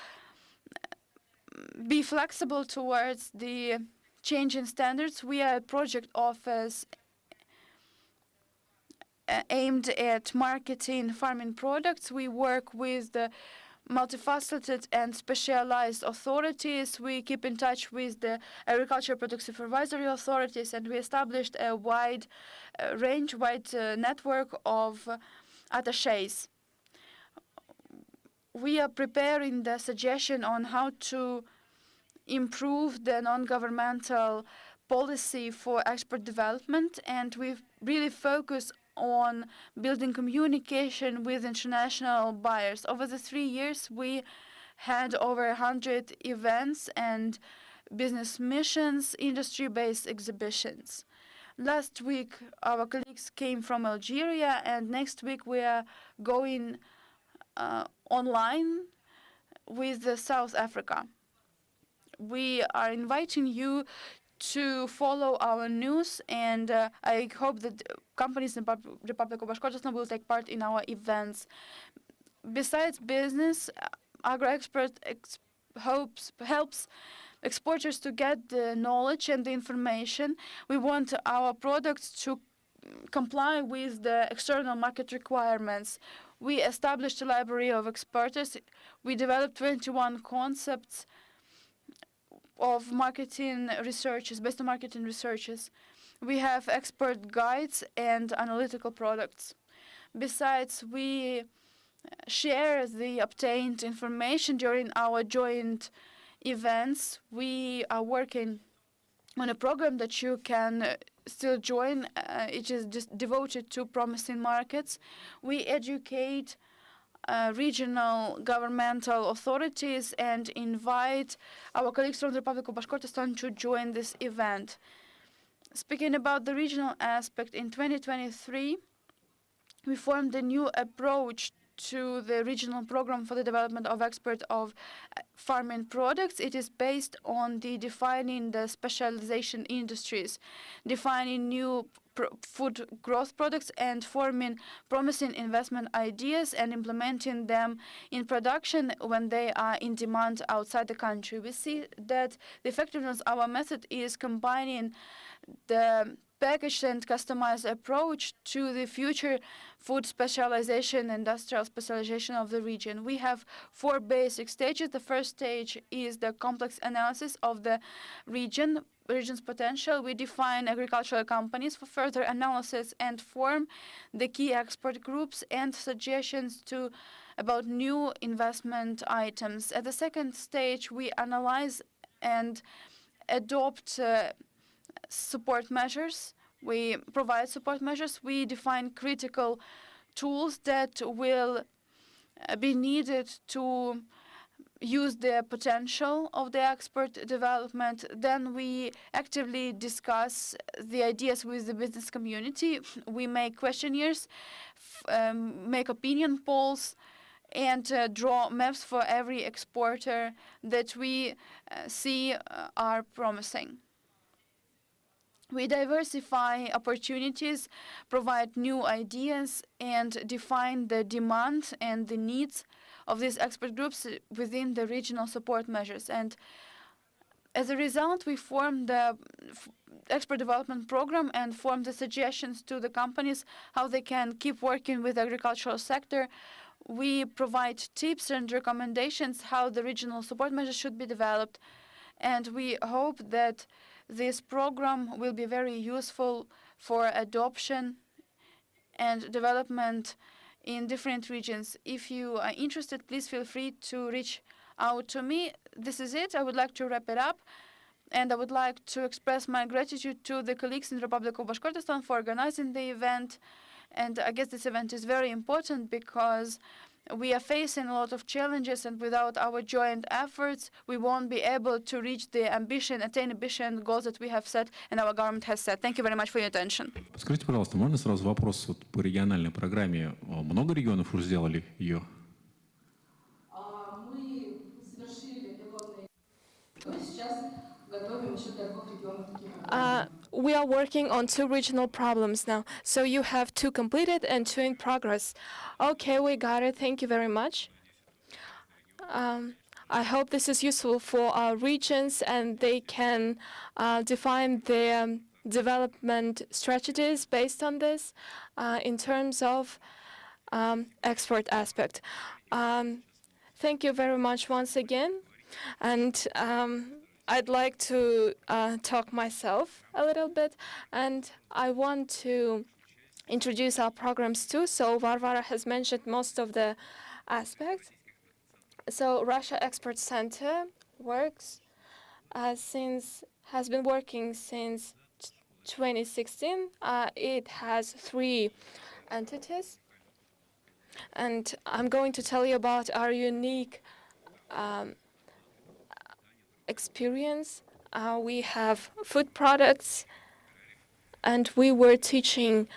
B: be flexible towards the change in standards. We are a project office aimed at marketing farming products. We work with the multifaceted and specialized authorities. We keep in touch with the agriculture product supervisory authorities, and we established a wide network of attachés. We are preparing the suggestion on how to improve the non-governmental policy for export development, and we really focus on building communication with international buyers. Over the 3 years, we had over 100 events and business missions, industry-based exhibitions. Last week, our colleagues came from Algeria, and next week we are going online with South Africa. We are inviting you to follow our news, and I hope that companies in the Republic of Bashkortostan will take part in our events. Besides business, AgroExpert helps exporters to get the knowledge and the information. We want our products to comply with the external market requirements. We established a library of expertise. We developed 21 concepts of marketing researches, based on marketing researches. We have expert guides and analytical products. Besides, we share the obtained information during our joint events. We are working on a program that you can still join. It is just devoted to promising markets. We educate regional governmental authorities and invite our colleagues from the Republic of Bashkortostan to join this event. Speaking about the regional aspect, in 2023, we formed a new approach to the regional program for the development of export of farming products. It is based on defining the specialization industries, defining new food growth products, and forming promising investment ideas and implementing them in production when they are in demand outside the country. We see that the effectiveness of our method is combining the packaged and customized approach to the future food specialization, industrial specialization of the region. We have 4 basic stages. The first stage is the complex analysis of the region's potential. We define agricultural companies for further analysis and form the key export groups and suggestions about new investment items. At the second stage, we analyze and adopt support measures. We provide support measures. We define critical tools that will be needed to use the potential of the export development. Then we actively discuss the ideas with the business community. We make questionnaires, make opinion polls, and draw maps for every exporter that we see are promising. We diversify opportunities, provide new ideas, and define the demand and the needs of these expert groups within the regional support measures. And as a result, we form the export development program and form the suggestions to the companies how they can keep working with the agricultural sector. We provide tips and recommendations how the regional support measures should be developed. And we hope that this program will be very useful for adoption and development in different regions. If you are interested, please feel free to reach out to me. This is it. I would like to wrap it up. And I would like to express my gratitude to the colleagues in the Republic of Bashkortostan for organizing the event. And I guess this event is very important because we are facing a lot of challenges, and without our joint efforts, we won't be able to reach the attain ambition goals that we have set and our government has set. Thank you very much for your attention.
A: Скажите, пожалуйста, можно сразу вопрос по региональной программе? Много регионов уже сделали ее?
H: Мы завершили пилотный. Сейчас готовим еще для 2 регионов таких.
E: We are working on 2 regional problems now. So you have 2 completed and 2 in progress. Okay, we got it. Thank you very much. I hope this is useful for our regions and they can define their development strategies based on this in terms of export aspect. Thank you very much once again. And I'd like to talk myself a little bit, and I want to introduce our programs too. So Varvara has mentioned most of the aspects. So Russia Export Center has been working since 2016. It has 3 entities, and I'm going to tell you about our unique experience. We have food products, and we were teaching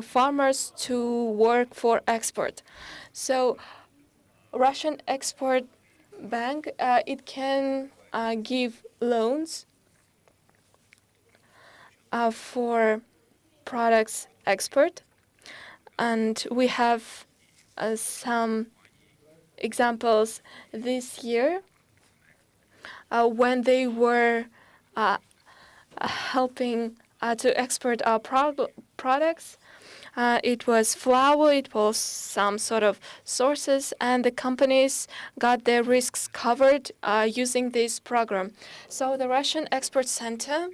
E: farmers to work for export. So Russian Export Bank, it can give loans for products export, and we have some examples this year. When they were helping to export our products, it was flour, it was some sort of sources, and the companies got their risks covered using this program. So the Russian Export Center,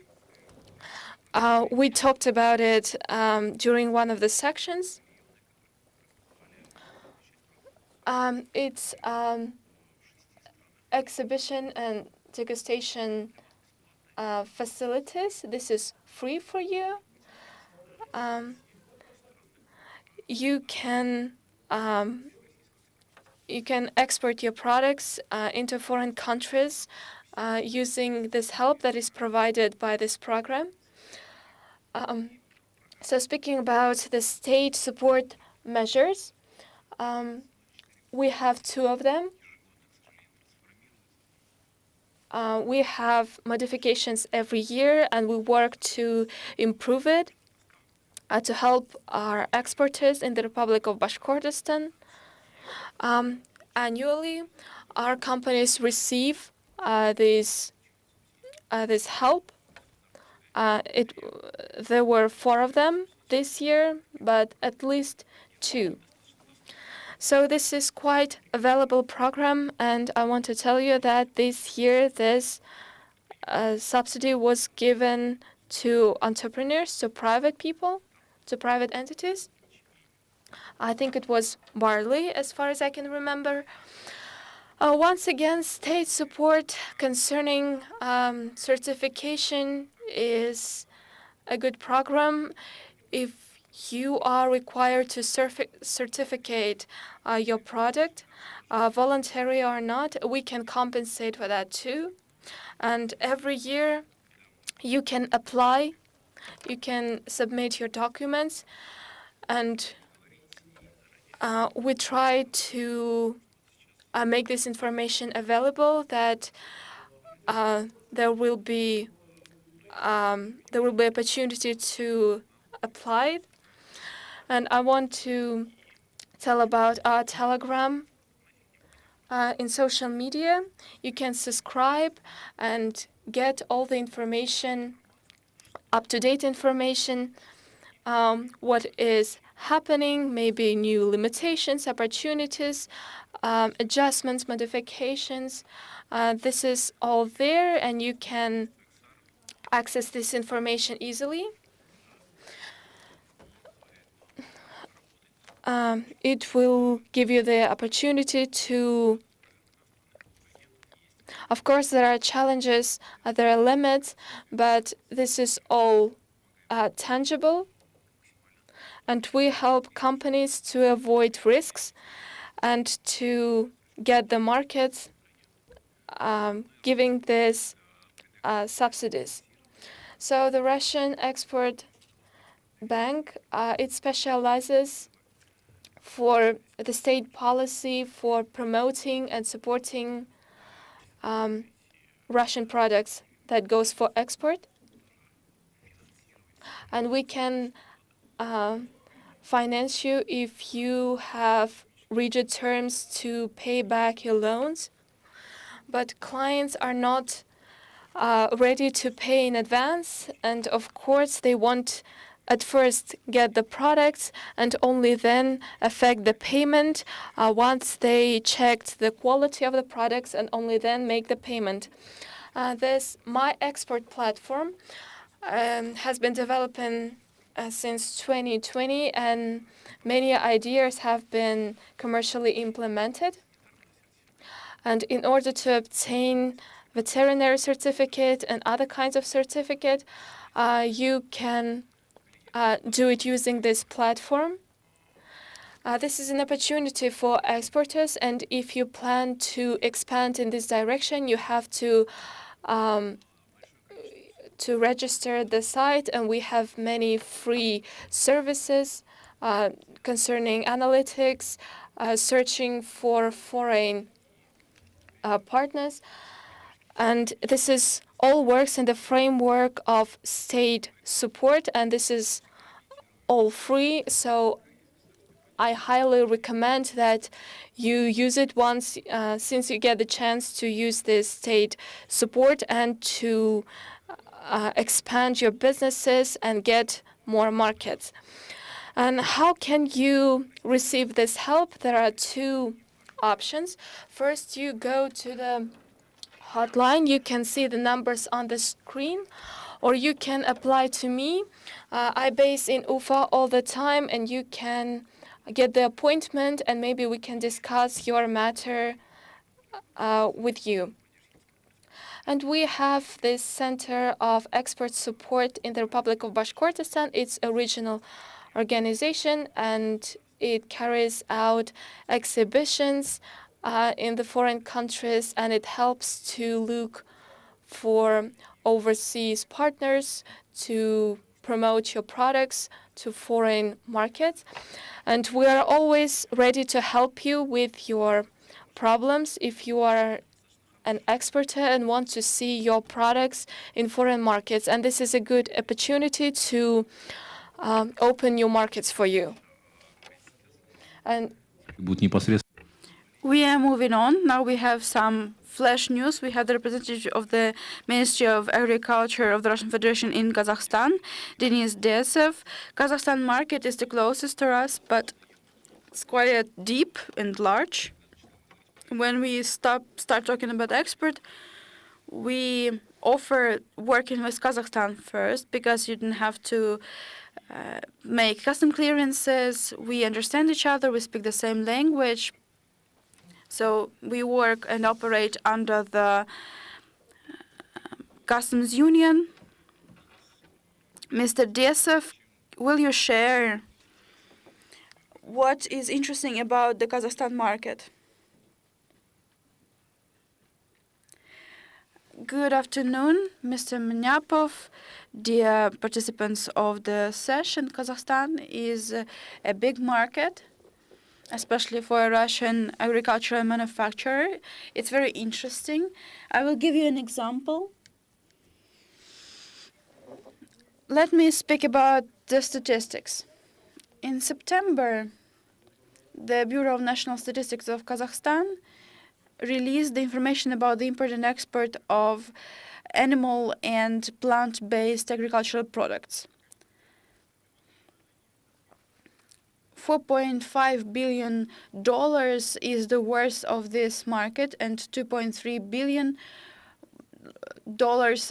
E: we talked about it during one of the sections. It's exhibition and degustation facilities. This is free for you. You can export your products into foreign countries using this help that is provided by this program. So speaking about the state support measures. We have two of them. We have modifications every year, and we work to improve it, to help our exporters in the Republic of Bashkortostan. Annually, our companies receive this help. There were 4 of them this year, but at least 2. So this is quite a valuable program, and I want to tell you that this year this subsidy was given to entrepreneurs, to private people, to private entities. I think it was barley, as far as I can remember. Once again, state support concerning certification is a good program. If you are required to certificate your product, voluntary or not, we can compensate for that too. And every year you can apply, you can submit your documents, and we try to make this information available, that there will be opportunity to apply. And I want to tell about our Telegram. In social media, you can subscribe and get all the information, up-to-date information, what is happening, maybe new limitations, opportunities, adjustments, modifications. This is all there, and you can access this information easily. It will give you the opportunity to, of course, there are challenges, there are limits, but this is all tangible. And we help companies to avoid risks and to get the markets giving these subsidies. So the Russian Export Bank, it specializes for the state policy for promoting and supporting Russian products that goes for export. And we can finance you if you have rigid terms to pay back your loans. But clients are not ready to pay in advance, and of course they want at first get the products and only then affect the payment once they checked the quality of the products, and only then make the payment. This My Export platform has been developing since 2020, and many ideas have been commercially implemented. And in order to obtain veterinary certificate and other kinds of certificate, you can do it using this platform. This is an opportunity for exporters, and if you plan to expand in this direction, you have to register the site, and we have many free services concerning analytics, searching for foreign partners, and this is all works in the framework of state support, and this is all free. So I highly recommend that you use it once, since you get the chance to use this state support and to expand your businesses and get more markets. And how can you receive this help? There are 2 options. First, you go to the hotline. You can see the numbers on the screen, or you can apply to me. I base in Ufa all the time, and you can get the appointment, and maybe we can discuss your matter with you. And we have this Center of Expert Support in the Republic of Bashkortostan. It's a regional organization, and it carries out exhibitions in the foreign countries, and it helps to look for overseas partners to promote your products to foreign markets. And we are always ready to help you with your problems if you are an expert and want to see your products in foreign markets. And this is a good opportunity to open new markets for you. And
A: Будут непосредственно.
B: We are moving on. Now we have some flash news. We have the representative of the Ministry of Agriculture of the Russian Federation in Kazakhstan, Denis Desev. Kazakhstan market is the closest to us, but it's quite deep and large. When we start talking about export, we offer working with Kazakhstan first because you didn't have to make custom clearances. We understand each other. We speak the same language. So we work and operate under the customs union. Mr. Desev, will you share what is interesting about the Kazakhstan market? Good afternoon, Mr. Mnyapov, dear participants of the session. Kazakhstan is a big market, especially for a Russian agricultural manufacturer. It's very interesting. I will give you an example. Let me speak about the statistics. In September, the Bureau of National Statistics of Kazakhstan released the information about the import and export of animal and plant-based agricultural products. $4.5 billion is the worth of this market, and $2.3 billion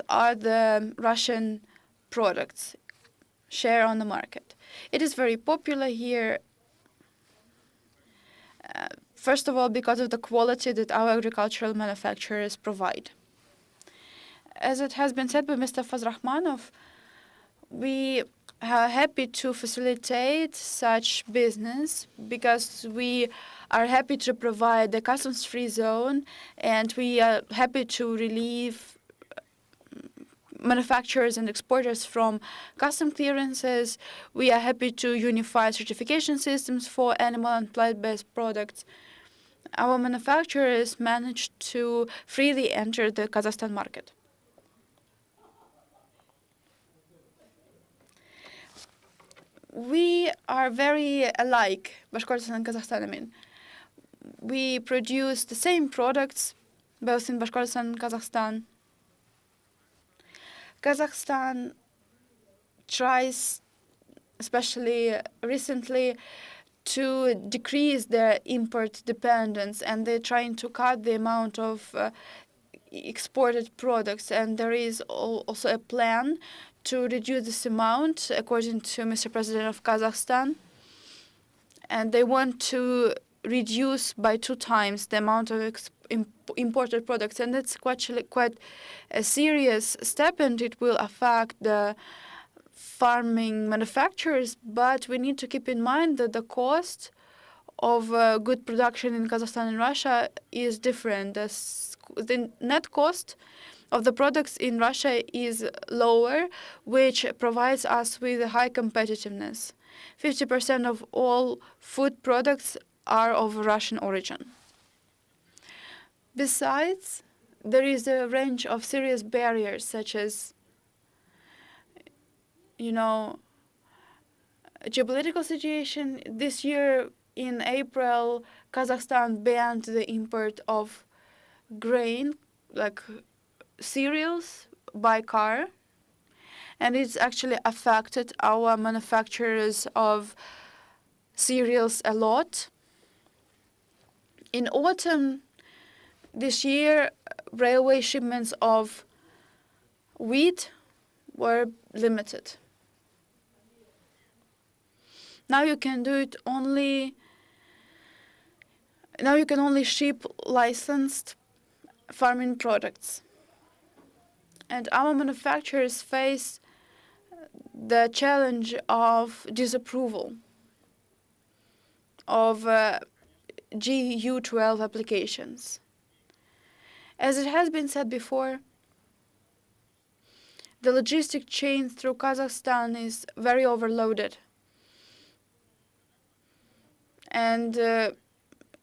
B: are the Russian products share on the market. It is very popular here, first of all, because of the quality that our agricultural manufacturers provide. As it has been said by Mr. Fazrahmanov, we are happy to facilitate such business because we are happy to provide the customs-free zone, and we are happy to relieve manufacturers and exporters from custom clearances. We are happy to unify certification systems for animal and plant-based products. Our manufacturers managed to freely enter the Kazakhstan market. We are very alike, Bashkortostan and Kazakhstan, I mean. We produce the same products, both in Bashkortostan and Kazakhstan. Kazakhstan tries, especially recently, to decrease their import dependence, and they're trying to cut the amount of exported products. And there is also a plan to reduce this amount, according to Mr. President of Kazakhstan. And they want to reduce by 2 times the amount of imported products. And that's quite a serious step, and it will affect the farming manufacturers. But we need to keep in mind that the cost of good production in Kazakhstan and Russia is different. The net cost of the products in Russia is lower, which provides us with a high competitiveness. 50% of all food products are of Russian origin. Besides, there is a range of serious barriers, such as, geopolitical situation. This year, in April, Kazakhstan banned the import of grain, like cereals, by car, and it's actually affected our manufacturers of cereals a lot. In autumn this year, railway shipments of wheat were limited. Now you can only ship licensed farming products. And our manufacturers face the challenge of disapproval of GU12 applications. As it has been said before, the logistic chain through Kazakhstan is very overloaded. And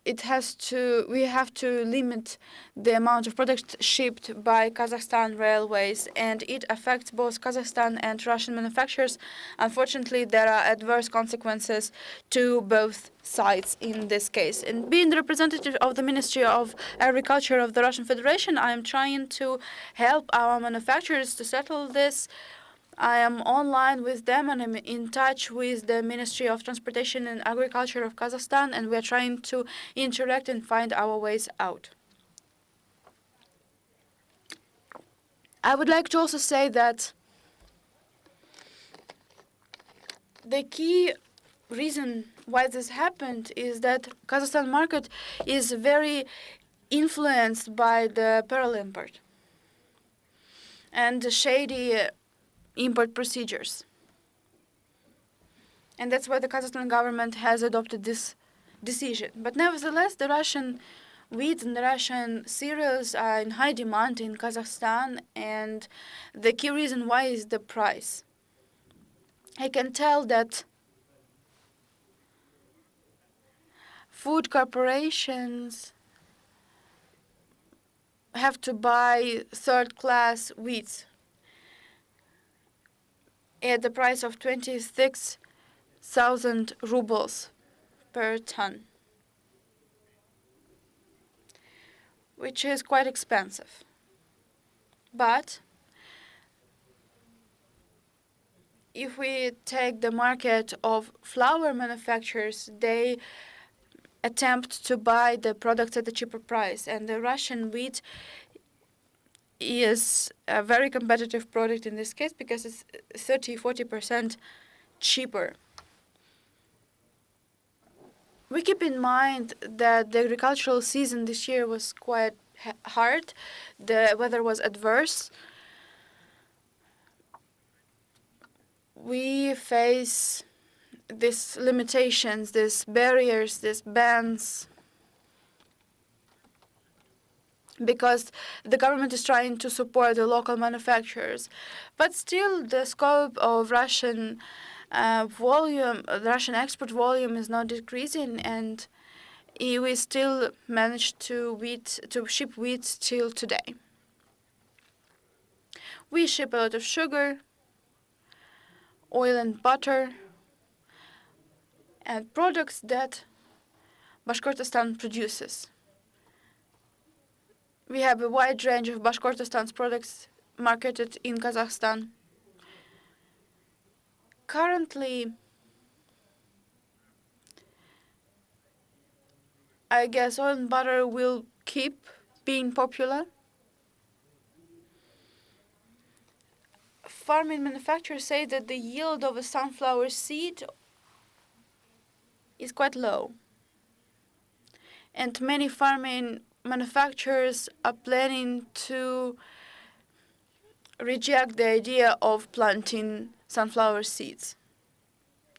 B: we have to limit the amount of products shipped by Kazakhstan railways, and it affects both Kazakhstan and Russian manufacturers. Unfortunately, there are adverse consequences to both sides in this case. And being the representative of the Ministry of Agriculture of the Russian Federation, I am trying to help our manufacturers to settle this. I am online with them, and I'm in touch with the Ministry of Transportation and Agriculture of Kazakhstan, and we're trying to interact and find our ways out. I would like to also say that the key reason why this happened is that Kazakhstan market is very influenced by the parallel import and the shady import procedures. And that's why the Kazakhstan government has adopted this decision. But nevertheless, the Russian wheat and the Russian cereals are in high demand in Kazakhstan, and the key reason why is the price. I can tell that food corporations have to buy third-class wheat at the price of 26,000 rubles per ton, which is quite expensive. But if we take the market of flour manufacturers, they attempt to buy the products at a cheaper price, and the Russian wheat is a very competitive product in this case because it's 30–40% cheaper. We keep in mind that the agricultural season this year was quite hard. The weather was adverse. We face these limitations, these barriers, these bans, because the government is trying to support the local manufacturers. But still, the scope of Russian volume, the Russian export volume is not decreasing, and we still manage to ship wheat till today. We ship a lot of sugar, oil and butter, and products that Bashkortostan produces. We have a wide range of Bashkortostan's products marketed in Kazakhstan. Currently, I guess oil and butter will keep being popular. Farming manufacturers say that the yield of a sunflower seed is quite low, and many farming manufacturers are planning to reject the idea of planting sunflower seeds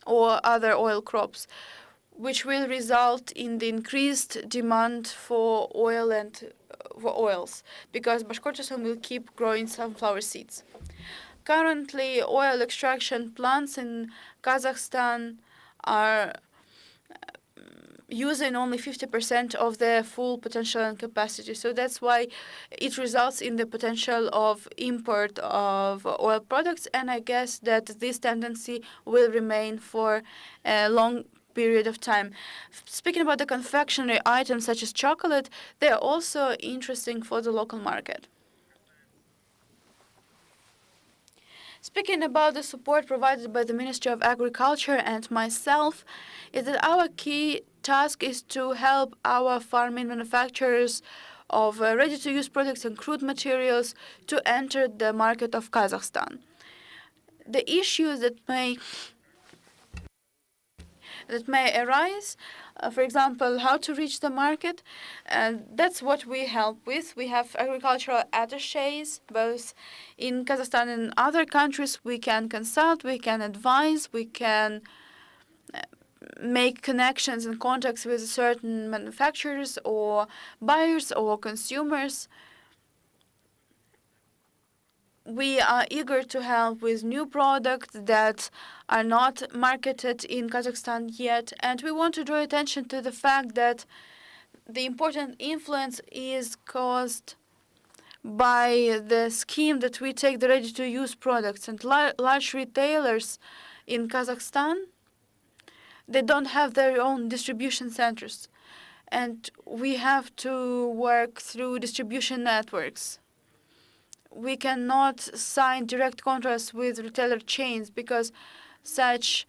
B: or other oil crops, which will result in the increased demand for oil and for oils, because Bashkortostan will keep growing sunflower seeds. Currently, oil extraction plants in Kazakhstan are using only 50% of their full potential and capacity. So that's why it results in the potential of import of oil products, and I guess that this tendency will remain for a long period of time. Speaking about the confectionery items such as chocolate, they are also interesting for the local market. Speaking about the support provided by the Ministry of Agriculture and myself, is that our key task is to help our farming manufacturers of ready-to-use products and crude materials to enter the market of Kazakhstan. The issues that may arise, for example, how to reach the market, that's what we help with. We have agricultural attachés, both in Kazakhstan and other countries. We can consult, we can advise, we can make connections and contacts with certain manufacturers or buyers or consumers. we are eager to help with new products that are not marketed in Kazakhstan yet, and we want to draw attention to the fact that the important influence is caused by the scheme that we take the ready-to-use products, and large retailers in Kazakhstan, they don't have their own distribution centers, and we have to work through distribution networks. We cannot sign direct contracts with retailer chains because such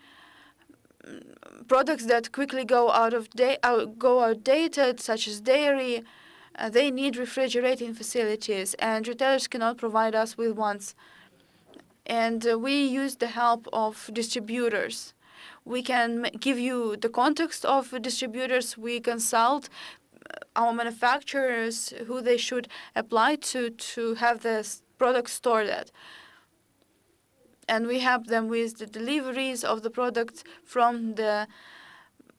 B: products that quickly go outdated, such as dairy, they need refrigerating facilities, and retailers cannot provide us with ones. And we use the help of distributors. We can give you the context of distributors. We consult our manufacturers who they should apply to have the product stored at. And we help them with the deliveries of the product from the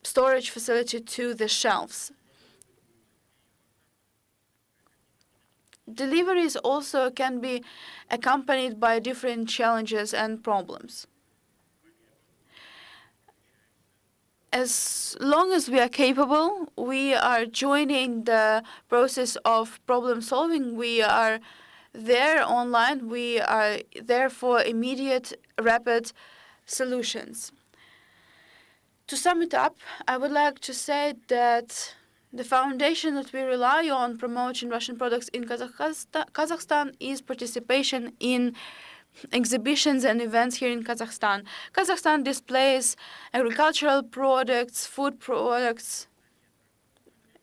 B: storage facility to the shelves. Deliveries also can be accompanied by different challenges and problems. As long as we are capable, we are joining the process of problem solving. We are there online. We are there for immediate, rapid solutions. To sum it up, I would like to say that the foundation that we rely on promoting Russian products in Kazakhstan is participation in exhibitions and events here in Kazakhstan. Kazakhstan displays agricultural products, food products,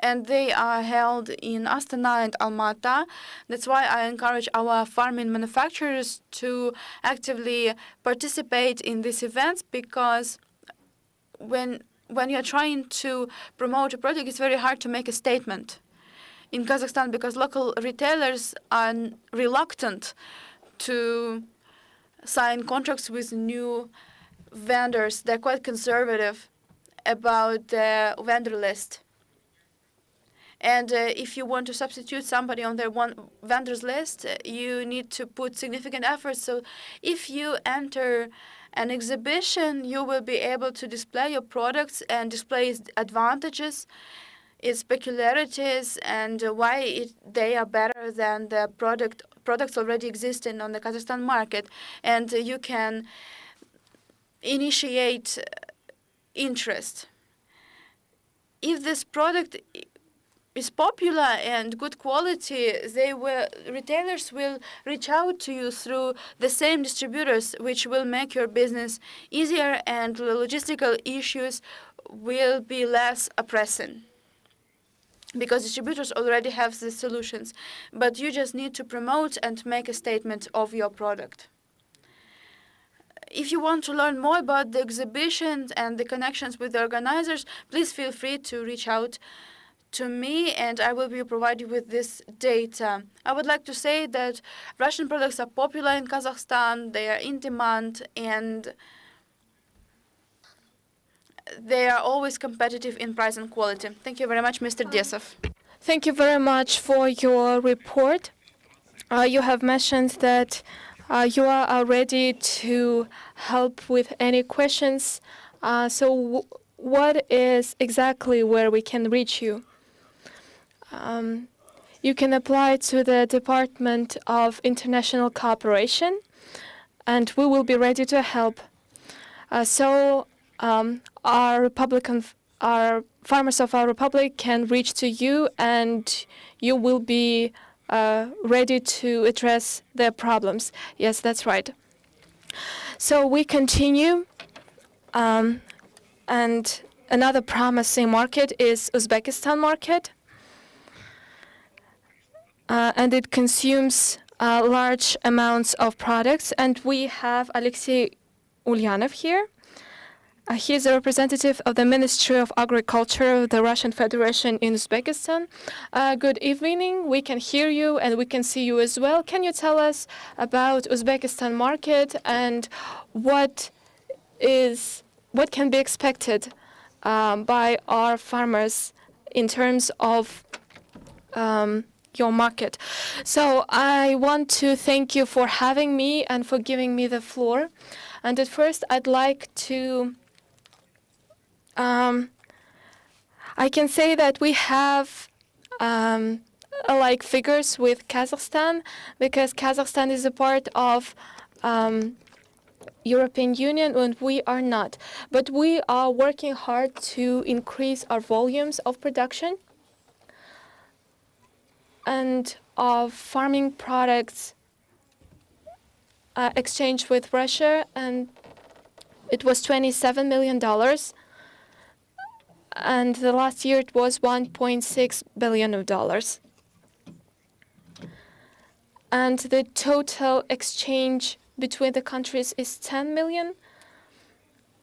B: and they are held in Astana and Almaty. That's why I encourage our farming manufacturers to actively participate in these events, because when you're trying to promote a product, it's very hard to make a statement in Kazakhstan because local retailers are reluctant to sign contracts with new vendors. They're quite conservative about the vendor list. And if you want to substitute somebody on their vendor's list, you need to put significant effort. So if you enter an exhibition, you will be able to display your products and display its advantages, its peculiarities, and why they are better than the products already existing on the Kazakhstan market. And you can initiate interest. If this product is popular and good quality, retailers will reach out to you through the same distributors, which will make your business easier, and the logistical issues will be less oppressing because distributors already have the solutions, but you just need to promote and make a statement of your product. If you want to learn more about the exhibitions and the connections with the organizers, please feel free to reach out to me, and I will be provided with this data. I would like to say that Russian products are popular in Kazakhstan, they are in demand, and they are always competitive in price and quality. Thank you very much, Mr. Desov.
E: Thank you very much for your report. You have mentioned that you are ready to help with any questions. So what is exactly where we can reach you? You can apply to the Department of International Cooperation, and we will be ready to help. Our farmers of our republic can reach to you, and you will be ready to address their problems. Yes, that's right. So we continue, and another promising market is Uzbekistan market. And it consumes large amounts of products. And we have Alexei Ulyanov here. He is a representative of the Ministry of Agriculture of the Russian Federation in Uzbekistan. Good evening. We can hear you and we can see you as well. Can you tell us about Uzbekistan market and what can be expected by our farmers in terms of your market. So I want to thank you for having me and for giving me the floor. And at first, I'd like to I can say that we have alike figures with Kazakhstan, because Kazakhstan is a part of European Union and we are not. But we are working hard to increase our volumes of production and of farming products exchange with Russia, and it was $27 million. And the last year it was $1.6 billion. And the total exchange between the countries is 10 million.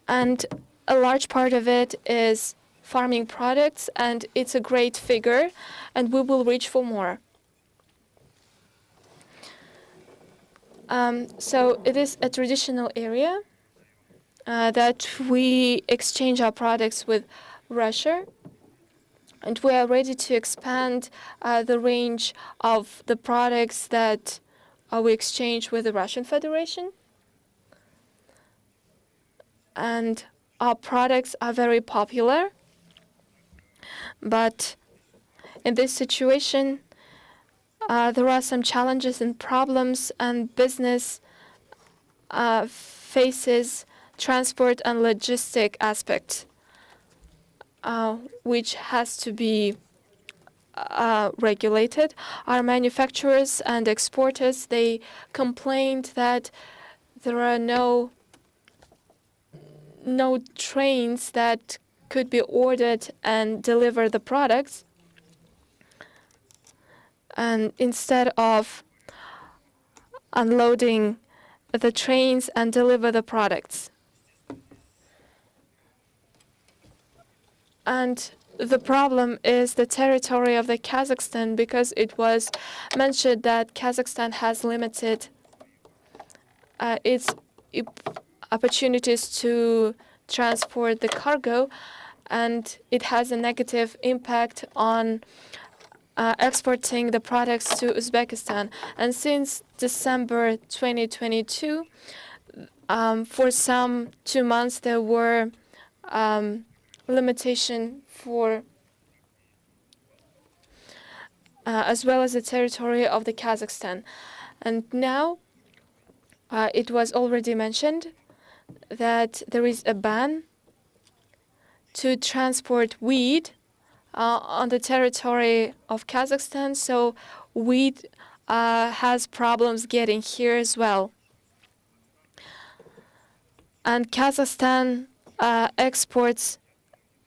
E: And a large part of it is farming products, and it's a great figure, and we will reach for more. So it is a traditional area that we exchange our products with Russia, and we are ready to expand the range of the products that we exchange with the Russian Federation. And our products are very popular, but in this situation, there are some challenges and problems, and business faces transport and logistic aspects, which has to be regulated. Our manufacturers and exporters, they complained that there are no trains that could be ordered and deliver the products. And instead of unloading the trains and deliver the products. And the problem is the territory of the Kazakhstan, because it was mentioned that Kazakhstan has limited its opportunities to transport the cargo, and it has a negative impact on exporting the products to Uzbekistan. And since December 2022, for some 2 months, there were limitation for as well as the territory of the Kazakhstan. And now it was already mentioned that there is a ban to transport wheat on the territory of Kazakhstan, so wheat has problems getting here as well. And Kazakhstan exports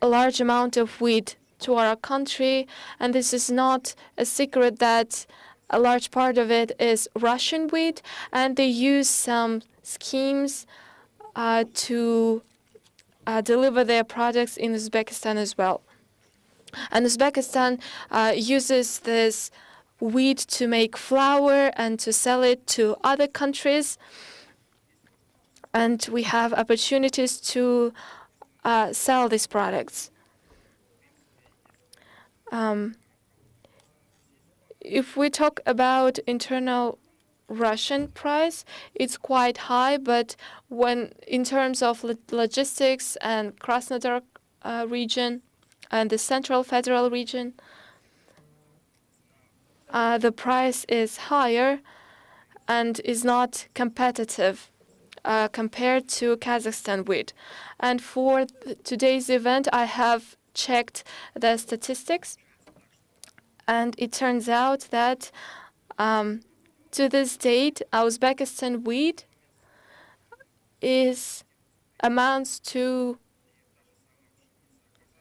E: a large amount of wheat to our country, and this is not a secret that a large part of it is Russian wheat, and they use some schemes to deliver their products in Uzbekistan as well. And Uzbekistan uses this wheat to make flour and to sell it to other countries. And we have opportunities to sell these products. If we talk about internal Russian price, it's quite high, but when in terms of logistics and Krasnodar region and the Central Federal region, the price is higher and is not competitive compared to Kazakhstan wheat. And for today's event, I have checked the statistics, and it turns out that to this date, Uzbekistan wheat amounts to,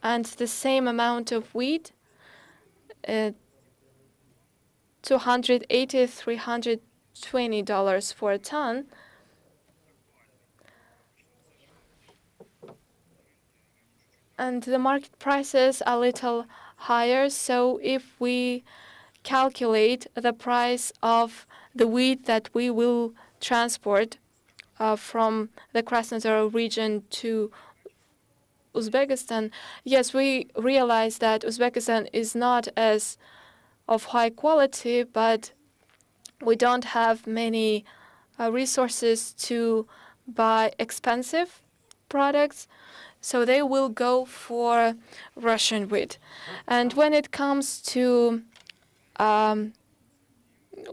E: and the same amount of wheat, $280, $320 for a ton. And the market prices are a little higher, so if we calculate the price of the wheat that we will transport from the Krasnodar region to Uzbekistan, yes, we realize that Uzbekistan is not as of high quality, but we don't have many resources to buy expensive products, so they will go for Russian wheat. And when it comes to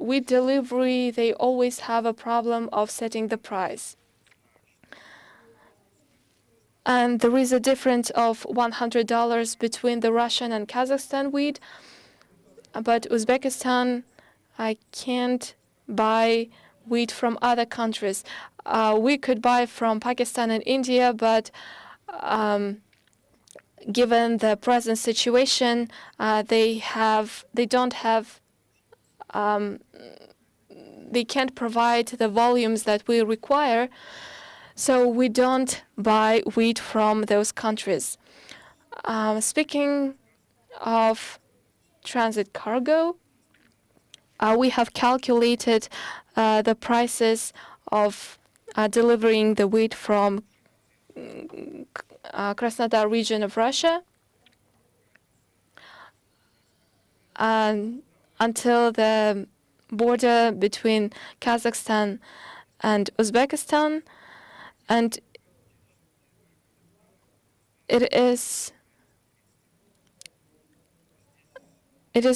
E: wheat delivery, they always have a problem of setting the price. And there is a difference of $100 between the Russian and Kazakhstan wheat, but Uzbekistan, I can't buy wheat from other countries. We could buy from Pakistan and India, but given the present situation, they can't provide the volumes that we require, so we don't buy wheat from those countries. Speaking of transit cargo, we have calculated the prices of delivering the wheat from Krasnodar region of Russia until the border between Kazakhstan and Uzbekistan, and it is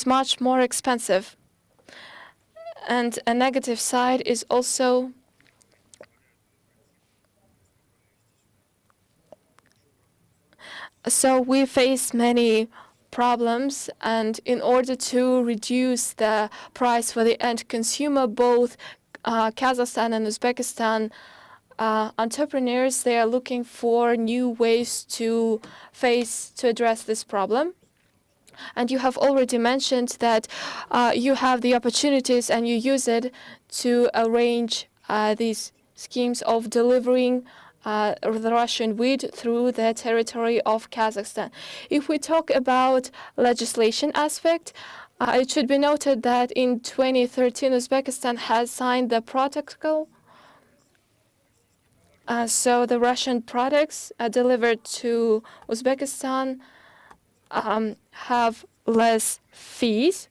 E: much more expensive. And a negative side is also so we face many problems, and in order to reduce the price for the end consumer, both Kazakhstan and Uzbekistan entrepreneurs, they are looking for new ways to address this problem. And you have already mentioned that you have the opportunities and you use it to arrange these schemes of delivering the Russian wheat through the territory of Kazakhstan. If we talk about legislation aspect, it should be noted that in 2013, Uzbekistan has signed the protocol. So the Russian products delivered to Uzbekistan have less fees.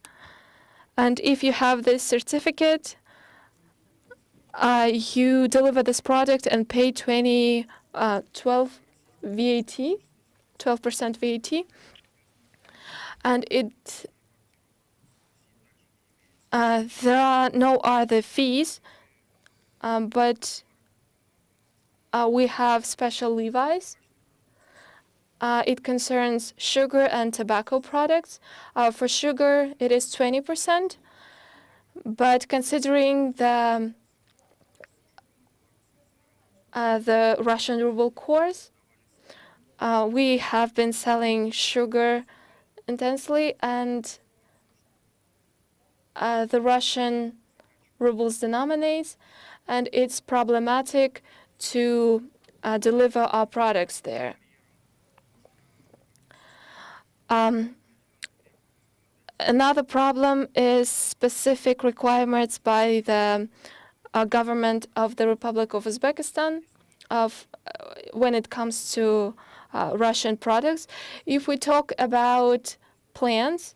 E: And if you have this certificate, you deliver this product and pay 12% VAT. And there are no other fees, but we have special levies. It concerns sugar and tobacco products. For sugar, it is 20%, but considering the Russian ruble course, we have been selling sugar intensely, and the Russian rubles denominates, and it's problematic to deliver our products there. Another problem is specific requirements by the government of the Republic of Uzbekistan when it comes to Russian products. If we talk about plans,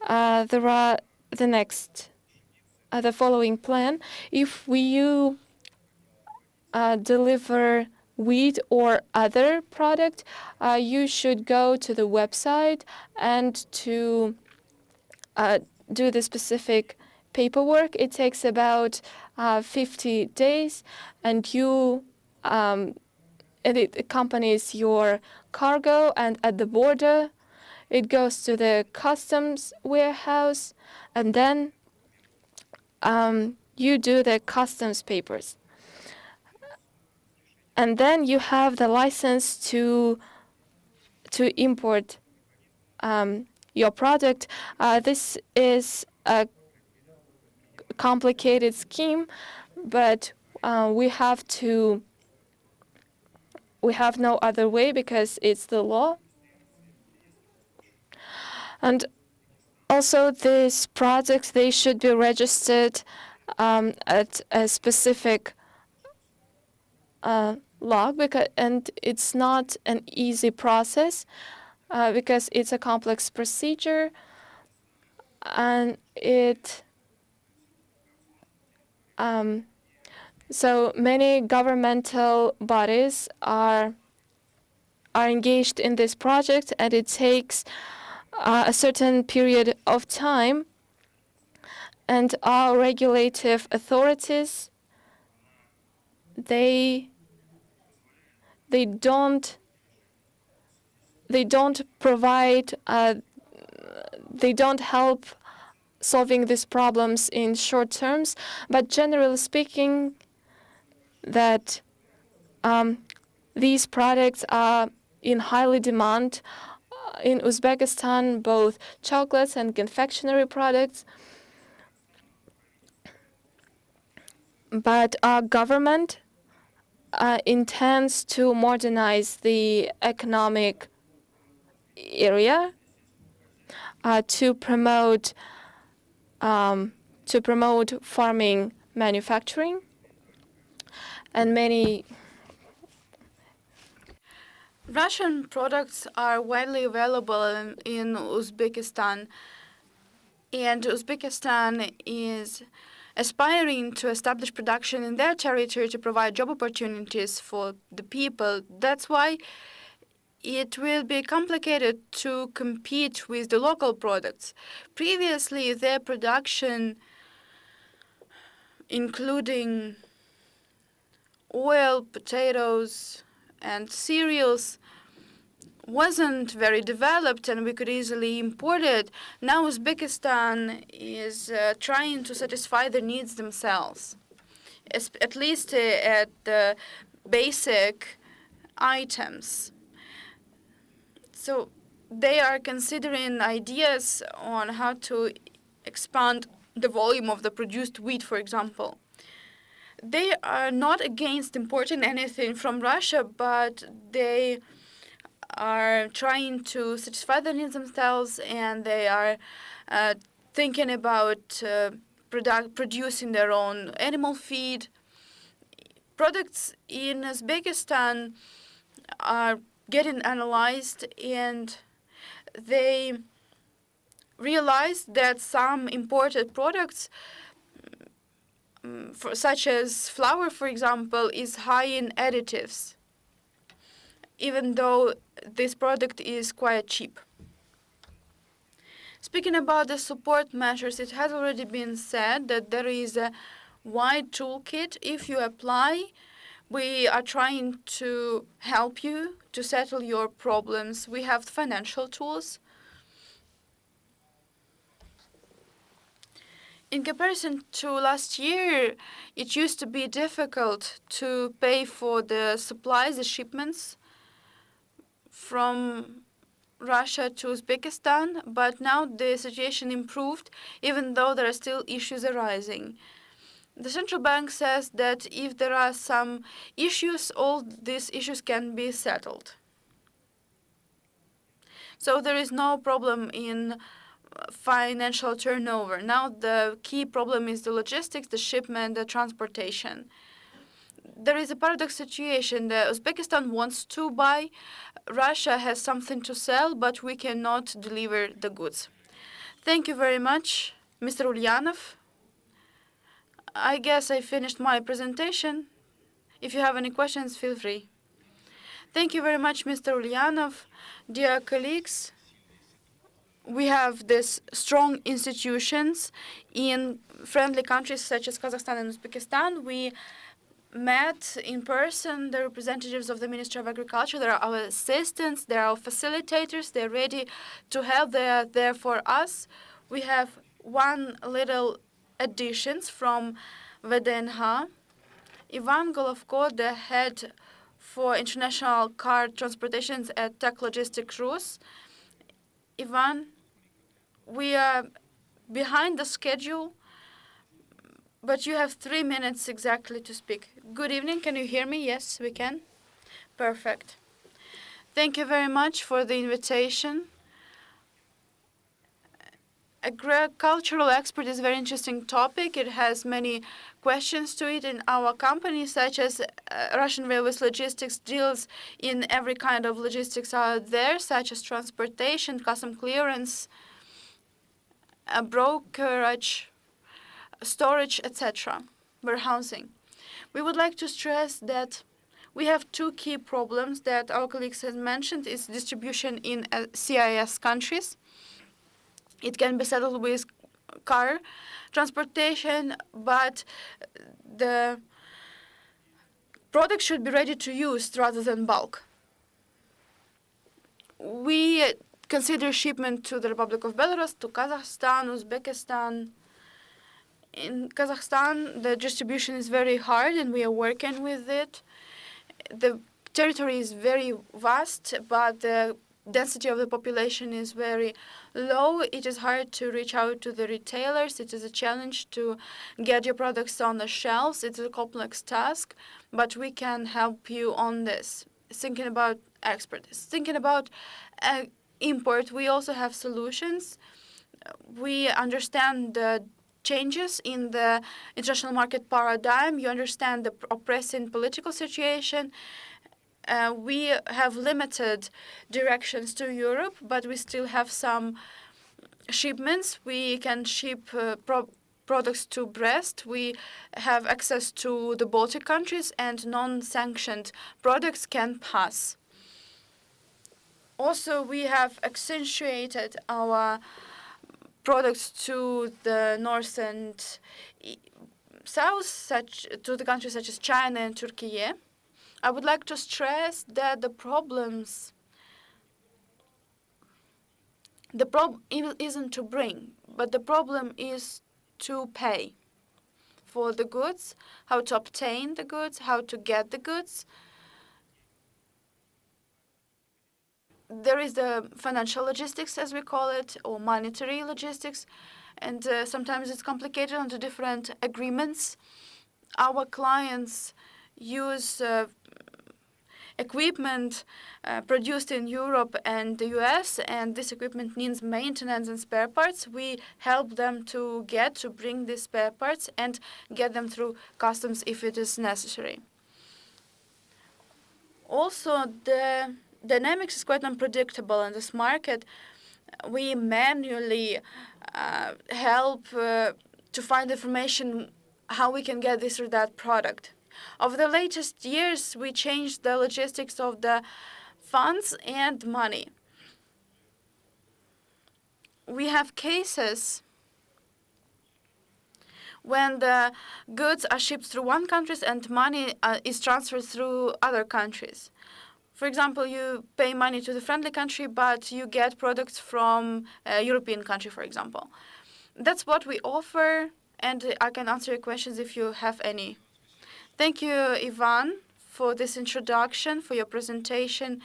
E: there are the following plan. If you deliver wheat or other product, you should go to the website and to do the specific paperwork. It takes about 50 days, and it accompanies your cargo, and at the border it goes to the customs warehouse, and then you do the customs papers. And then you have the license to import your product. This is a complicated scheme, but we have no other way because it's the law. And also, these products, they should be registered at a specific log, and it's not an easy process because it's a complex procedure. and so many governmental bodies are engaged in this project, and it takes a certain period of time, and our regulative authorities, they don't provide, they don't help solving these problems in short terms, but generally speaking, that these products are in highly demand in Uzbekistan, both chocolates and confectionery products. But our government intends to modernize the economic area to promote farming manufacturing, and many
B: Russian products are widely available in Uzbekistan, and Uzbekistan is aspiring to establish production in their territory to provide job opportunities for the people. That's why it will be complicated to compete with the local products. Previously, their production, including oil, potatoes, and cereals, wasn't very developed, and we could easily import it. Now Uzbekistan is trying to satisfy the needs themselves, at least at the basic items. So they are considering ideas on how to expand the volume of the produced wheat, for example. They are not against importing anything from Russia, but they are trying to satisfy the needs themselves, and they are thinking about producing their own animal feed. Products in Uzbekistan are getting analyzed, and they realized that some imported products, such as flour, for example, is high in additives, even though this product is quite cheap. Speaking about the support measures, it has already been said that there is a wide toolkit. If you apply, we are trying to help you to settle your problems. We have financial tools. In comparison to last year, it used to be difficult to pay for the supplies, the shipments from Russia to Uzbekistan, but now the situation improved, even though there are still issues arising. The central bank says that if there are some issues, all these issues can be settled. So there is no problem in financial turnover. Now the key problem is the logistics, the shipment, the transportation. There is a paradox situation. Uzbekistan wants to buy, Russia has something to sell, but we cannot deliver the goods. Thank you very much, Mr. Ulyanov. I guess I finished my presentation. If you have any questions, feel free. Thank you very much, Mr. Ulyanov. Dear colleagues, we have these strong institutions in friendly countries such as Kazakhstan and Uzbekistan. We met in person the representatives of the Ministry of Agriculture. They are our assistants, they are our facilitators, they're ready to help, they are there for us. We have one little additions from VDNH. Ivan Golovko, the head for international car transportations at Tech Logistics Rus. Ivan, we are behind the schedule, but you have 3 minutes exactly to speak. Good evening. Can you hear me? Yes, we can. Perfect. Thank you very much for the invitation. Agricultural export is a very interesting topic. It has many questions to it in our company, such as Russian Railways Logistics deals in every kind of logistics out there, such as transportation, custom clearance, brokerage, storage, etc., warehousing. We would like to stress that we have two key problems that our colleagues have mentioned is distribution in CIS countries. It can be settled with car transportation, but the product should be ready to use rather than bulk. We consider shipment to the Republic of Belarus, to Kazakhstan, Uzbekistan. In Kazakhstan, the distribution is very hard, and we are working with it. The territory is very vast, but the density of the population is very low. It is hard to reach out to the retailers. It is a challenge to get your products on the shelves. It's a complex task, but we can help you on this. Thinking about expertise, thinking about import, we also have solutions. We understand the changes in the international market paradigm. You understand the oppressing political situation. We have limited directions to Europe, but we still have some shipments. We can ship products to Brest. We have access to the Baltic countries, and non-sanctioned products can pass. Also, we have accentuated our products to the north and south, to the countries such as China and Turkey. I would like to stress that the problem isn't to bring, but the problem is to pay for the goods, how to obtain the goods, how to get the goods. There is the financial logistics, as we call it, or monetary logistics, and sometimes it's complicated under different agreements. Our clients use equipment produced in Europe and the US, and this equipment needs maintenance and spare parts. We help them to bring these spare parts and get them through customs if it is necessary. Also, the dynamics is quite unpredictable in this market. We manually help to find information how we can get this or that product. Over the latest years, we changed the logistics of the funds and money. We have cases when the goods are shipped through one country and money is transferred through other countries. For example, you pay money to the friendly country, but you get products from a European country, for example. That's what we offer, and I can answer your questions if you have any. Thank you, Ivan, for this introduction, for your presentation.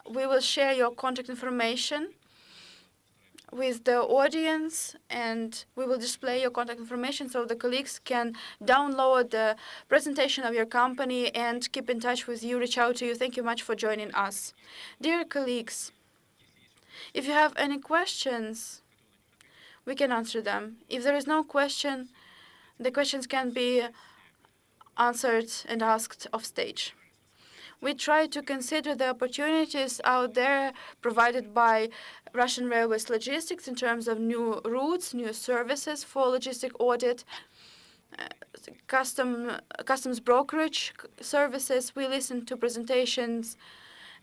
B: We will share your contact information with the audience, and we will display your contact information so the colleagues can download the presentation of your company and keep in touch with you, reach out to you. Thank you much for joining us. Dear colleagues, if you have any questions, we can answer them. If there is no question, the questions can be answered and asked off stage. We try to consider the opportunities out there provided by Russian Railways Logistics in terms of new routes, new services for logistic audit, customs brokerage services. We listen to presentations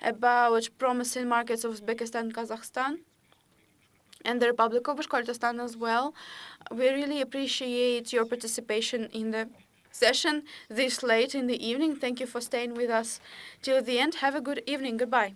B: about promising markets of Uzbekistan, Kazakhstan, and the Republic of Bashkortostan as well. We really appreciate your participation in the session this late in the evening. Thank you for staying with us till the end. Have a good evening. Goodbye.